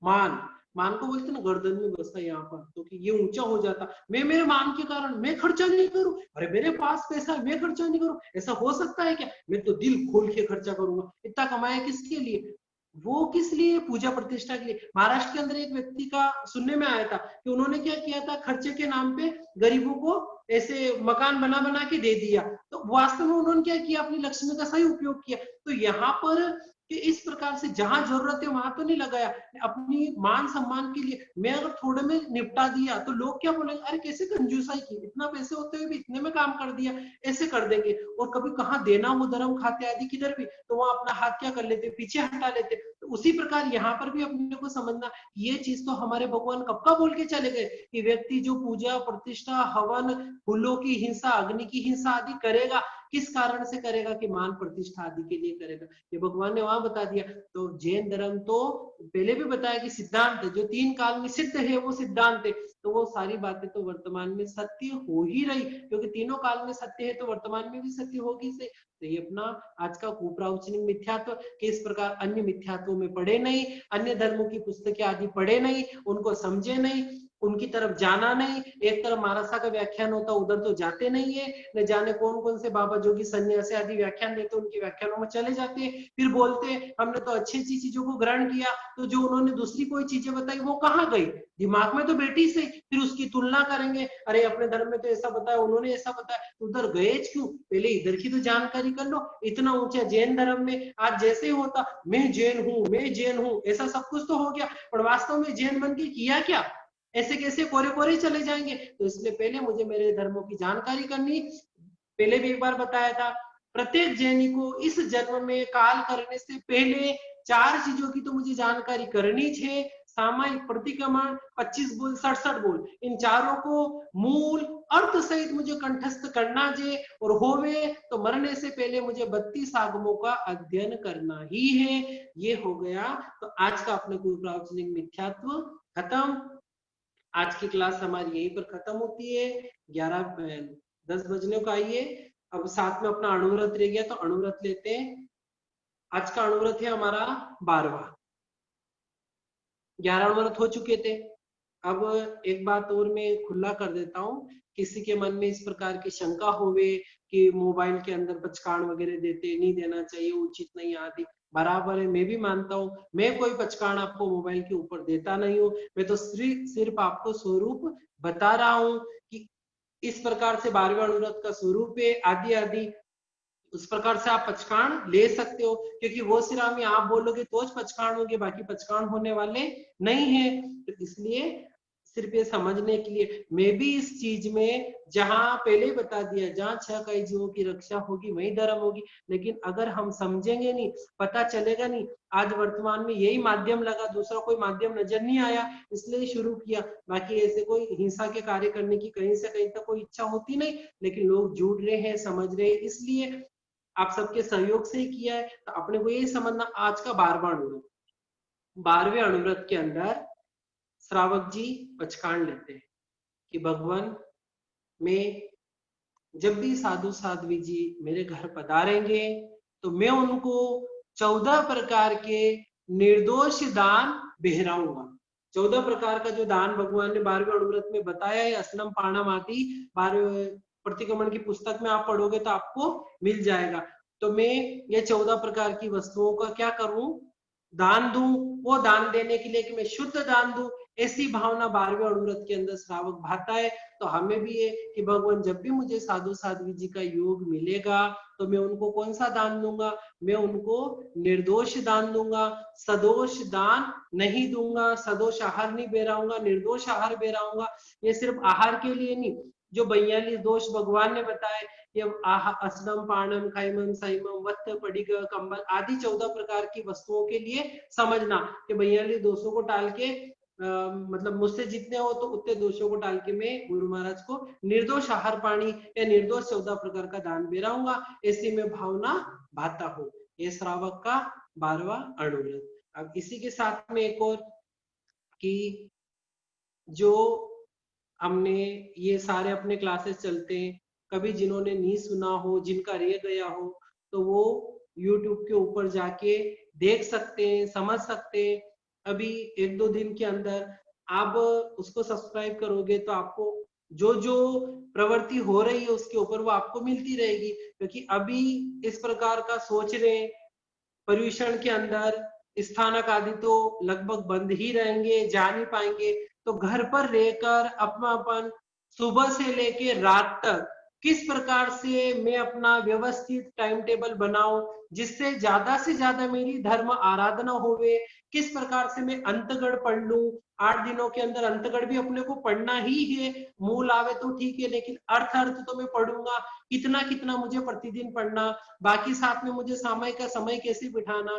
[SPEAKER 1] मान, मान को बोलते ना गर्दन में बसता यहाँ पर, तो कि ये ऊंचा हो जाता, मैं मेरे मान के कारण मैं खर्चा नहीं करूं। अरे मेरे पास पैसा है, मैं खर्चा नहीं करूं, ऐसा हो सकता है क्या? मैं तो दिल खोल के खर्चा करूंगा। इतना कमाया किसके लिए? वो किस लिए? पूजा प्रतिष्ठा के लिए। महाराष्ट्र के अंदर एक व्यक्ति का सुनने में आया था कि उन्होंने क्या किया था, खर्चे के नाम पे गरीबों को ऐसे मकान बना बना के दे दिया। तो वास्तव में उन्होंने क्या किया, अपनी लक्ष्मी का सही उपयोग किया। तो यहाँ पर कि इस प्रकार से जहां जरूरत है वहां तो नहीं लगाया, अपनी मान सम्मान के लिए मैं अगर थोड़े में निपटा दिया तो लोग क्या बोलेंगे, अरे कैसे कंजूसाई की, इतना पैसे होते हुए भी इतने में काम कर दिया, ऐसे कर देंगे। और कभी कहाँ देना हो धर्म खाते आदि किधर भी, तो वहां अपना हाथ क्या कर लेते, पीछे हटा लेते। तो उसी प्रकार यहाँ पर भी अपने को समझना, ये चीज तो हमारे भगवान कब का बोल के चले गए कि व्यक्ति जो पूजा प्रतिष्ठा हवन फूलों की हिंसा अग्नि की हिंसा आदि करेगा, किस कारण से करेगा, कि मान प्रतिष्ठा आदि के लिए करेगा, ये भगवान ने वहां बता दिया। तो जैन धर्म तो पहले भी बताया कि सिद्धांत जो 3 काल में सिद्ध है वो सिद्धांत है, तो वो सारी बातें तो वर्तमान में सत्य हो ही रही, क्योंकि तीनों काल में सत्य है तो वर्तमान में भी सत्य होगी से। तो ये अपना आज का कुप्रावचनिक मिथ्यात्व कि इस प्रकार अन्य मिथ्यात्वों में पढ़े नहीं, अन्य धर्मों की पुस्तकें आदि पढ़े नहीं, उनको समझे नहीं, उनकी तरफ जाना नहीं, एक तरफ महाराजा का व्याख्यान होता उधर तो जाते नहीं है, न जाने कौन कौन से बाबा जोगी सन्यासी आदि व्याख्यान देते उनके व्याख्यानों में चले जाते हैं, फिर बोलते हैं हमने तो अच्छी अच्छी चीजों को ग्रहण किया, तो जो उन्होंने दूसरी कोई चीजें बताई वो कहाँ गई, दिमाग में तो बेटी से, फिर उसकी तुलना करेंगे, अरे अपने धर्म में तो ऐसा बताया उन्होंने ऐसा बताया, तो उधर गए क्यों, पहले इधर की तो जानकारी कर लो। इतना ऊंचा जैन धर्म में आज जैसे ही होता मैं जैन हूँ मैं जैन हूँ ऐसा सब कुछ तो हो गया, पर वास्तव में जैन बन के किया क्या, ऐसे कैसे कोरे कोरे चले जाएंगे। तो इसलिए पहले मुझे मेरे धर्मों की जानकारी करनी, पहले भी एक बार बताया था, प्रत्येक जैनी को इस जन्म में काल करने से पहले 4 चीजों की तो मुझे जानकारी करनी है, सामायिक प्रतिक्रमण 25 बोल 67 बोल, इन चारों को मूल अर्थ सहित मुझे कंठस्थ करना जे, और होवे तो मरने से पहले मुझे 32 आगमों का अध्ययन करना ही है। ये हो गया तो आज का अपने कुप्रावचनिक मिथ्यात्व खत्म। आज की क्लास हमारी यहीं पर खत्म होती है, 10 बजने को आइए। अब साथ में अपना अणुव्रत रह गया तो अणुव्रत लेते हैं। आज का अणुव्रत है हमारा 12वां, 11 अणुव्रत हो चुके थे। अब एक बात और मैं खुला कर देता हूँ, किसी के मन में इस प्रकार की शंका होवे कि मोबाइल के अंदर पचकान वगैरह देते नहीं देना चाहिए, उचित नहीं आदि, बराबर है, मैं भी मानता हूँ, मैं कोई पचकान आपको मोबाइल के ऊपर देता नहीं हूँ, मैं तो सिर्फ आपको स्वरूप बता रहा हूँ कि इस प्रकार से 12वें अणुव्रत का स्वरूप है आदि आदि, उस प्रकार से आप पचकान ले सकते हो, क्योंकि वो सिरामी आप बोलोगे तो पचकान होंगे, बाकी पचकान होने वाले नहीं है। तो इसलिए सिर्फ ये समझने के लिए मैं भी इस चीज में, जहां पहले ही बता दिया, जहां 6 कई जीवों की रक्षा होगी वही धर्म होगी, लेकिन अगर हम समझेंगे नहीं, पता चलेगा नहीं, आज वर्तमान में यही माध्यम लगा, दूसरा कोई माध्यम नजर नहीं आया इसलिए शुरू किया, बाकी ऐसे कोई हिंसा के कार्य करने की कहीं से कहीं तक कोई इच्छा होती नहीं, लेकिन लोग जुड़ रहे हैं समझ रहे हैं, इसलिए आप सबके सहयोग से ही किया है। तो अपने को यही समझना, आज का 12वां अणुव्रत, 12वें अणुव्रत के अंदर श्रावक जी पचकान लेते हैं कि भगवान मैं जब भी साधु साध्वी जी मेरे घर पधारेंगे तो मैं उनको 14 प्रकार के निर्दोष दान बहराऊंगा। 14 प्रकार का जो दान भगवान ने 12वें अणुव्रत में बताया है, असनम पाणम आदि 12वें प्रतिक्रमण की पुस्तक में आप पढ़ोगे तो आपको मिल जाएगा। तो मैं ये 14 प्रकार की वस्तुओं का क्या करूं, दान दूं, वो दान देने के लिए कि मैं शुद्ध दान दूं, ऐसी भावना 12वें अणुव्रत के अंदर श्रावक भाता है। तो हमें भी है कि भगवान जब भी मुझे साधु साध्वी जी का योग मिलेगा तो मैं उनको कौन सा दान दूंगा, मैं उनको निर्दोष दान दूंगा, सदोष दान नहीं दूंगा, सदोष आहार नहीं बेराऊंगा, निर्दोष आहार बेराऊंगा। ये सिर्फ आहार के लिए नहीं, जो 42 दोष भगवान ने बताए, ये असनम पाणम खैमम सैमम वत्त पडिग कंबल आदि 14 प्रकार की वस्तुओं के लिए समझना कि 42 दोषों को टाल के मतलब मुझसे जितने हो तो उतने दोषों को टाल के मैं गुरु महाराज को निर्दोष आहार पानी या निर्दोष 14 प्रकार का दान बेराऊंगा, ऐसी में भावना भाता हूँ। ये श्रावक का 12वां अणुव्रत। अब इसी के साथ में एक और कि जो हमने ये सारे अपने क्लासेस चलते हैं, कभी जिन्होंने नहीं सुना हो, जिनका रह गया हो, तो वो YouTube के ऊपर जाके देख सकते हैं, समझ सकते हैं। अभी 1-2 दिन के अंदर आप उसको सब्सक्राइब करोगे तो आपको जो जो प्रवृत्ति हो रही है उसके ऊपर वो आपको मिलती रहेगी, क्योंकि अभी इस प्रकार का सोच रहे हैं, पर्यूषण के अंदर स्थानक आदि तो लगभग बंद ही रहेंगे, जा नहीं पाएंगे, तो घर पर रहकर अपनापन सुबह से लेके रात तक किस प्रकार से मैं अपना व्यवस्थित टाइम टेबल बनाऊं जिससे ज्यादा से ज्यादा मेरी धर्म आराधना होवे, किस प्रकार से मैं अंतगढ़ पढ़ लूं। 8 दिनों के अंदर अंतगढ़ भी अपने को पढ़ना ही है, मूल आवे तो ठीक है, लेकिन अर्थ अर्थ तो मैं पढ़ूंगा। कितना कितना मुझे प्रतिदिन पढ़ना, बाकी साथ में मुझे सामयिक का समय कैसे बिठाना,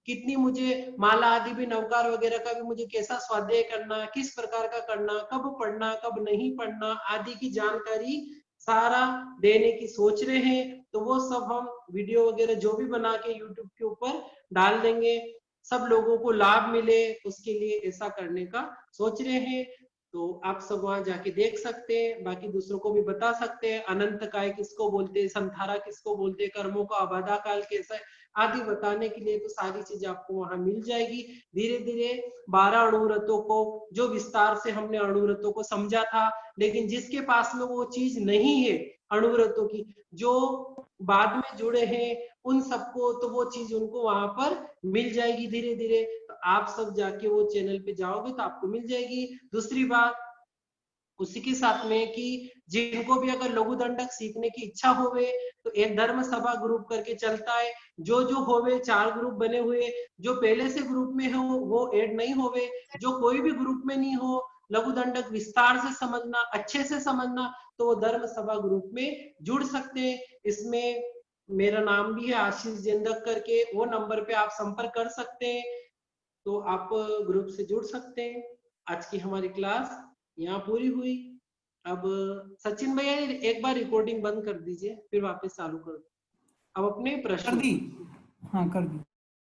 [SPEAKER 1] कितनी मुझे माला आदि भी नवकार वगैरह का भी मुझे कैसा स्वाध्याय करना, किस प्रकार का करना, कब पढ़ना कब नहीं पढ़ना आदि की जानकारी सारा देने की सोच रहे हैं। तो वो सब हम वीडियो वगैरह जो भी बना के यूट्यूब के ऊपर डाल देंगे, सब लोगों को लाभ मिले उसके लिए ऐसा करने का सोच रहे हैं। तो आप सब वहां जाके देख सकते हैं, बाकी दूसरों को भी बता सकते हैं अनंत काय किसको बोलते हैं, संथारा किसको बोलते हैं, कर्मों का अबाधा काल कैसा है आदि बताने के लिए तो सारी चीजें आपको वहां मिल जाएगी। धीरे धीरे 12 अणुव्रतों को जो विस्तार से हमने अणुव्रतों को समझा था, लेकिन जिसके पास में वो चीज नहीं है अणुव्रतों की, जो बाद में जुड़े हैं उन सबको तो वो चीज उनको वहां पर मिल जाएगी धीरे धीरे। तो आप सब जाके वो चैनल पे जाओगे तो आपको मिल जाएगी। दूसरी बात उसी के साथ में कि जिनको भी अगर लघु दंडक सीखने की इच्छा होवे तो एक धर्म सभा ग्रुप करके चलता है, जो जो होवे 4 ग्रुप बने हुए, जो पहले से ग्रुप में हो वो ऐड नहीं होवे, जो कोई भी ग्रुप में नहीं हो लघु दंडक विस्तार से समझना अच्छे से समझना तो वो धर्म सभा ग्रुप में जुड़ सकते हैं। इसमें मेरा नाम भी है आशीष जेंदक करके, वो नंबर पे आप संपर्क कर सकते हैं तो आप ग्रुप से जुड़ सकते हैं। आज की हमारी क्लास यहाँ पूरी हुई। अब सचिन भैया एक बार रिकॉर्डिंग बंद कर दीजिए फिर वापस चालू कर दो। अब अपने
[SPEAKER 2] कर
[SPEAKER 1] प्रश्न
[SPEAKER 2] दी। हाँ कर दी।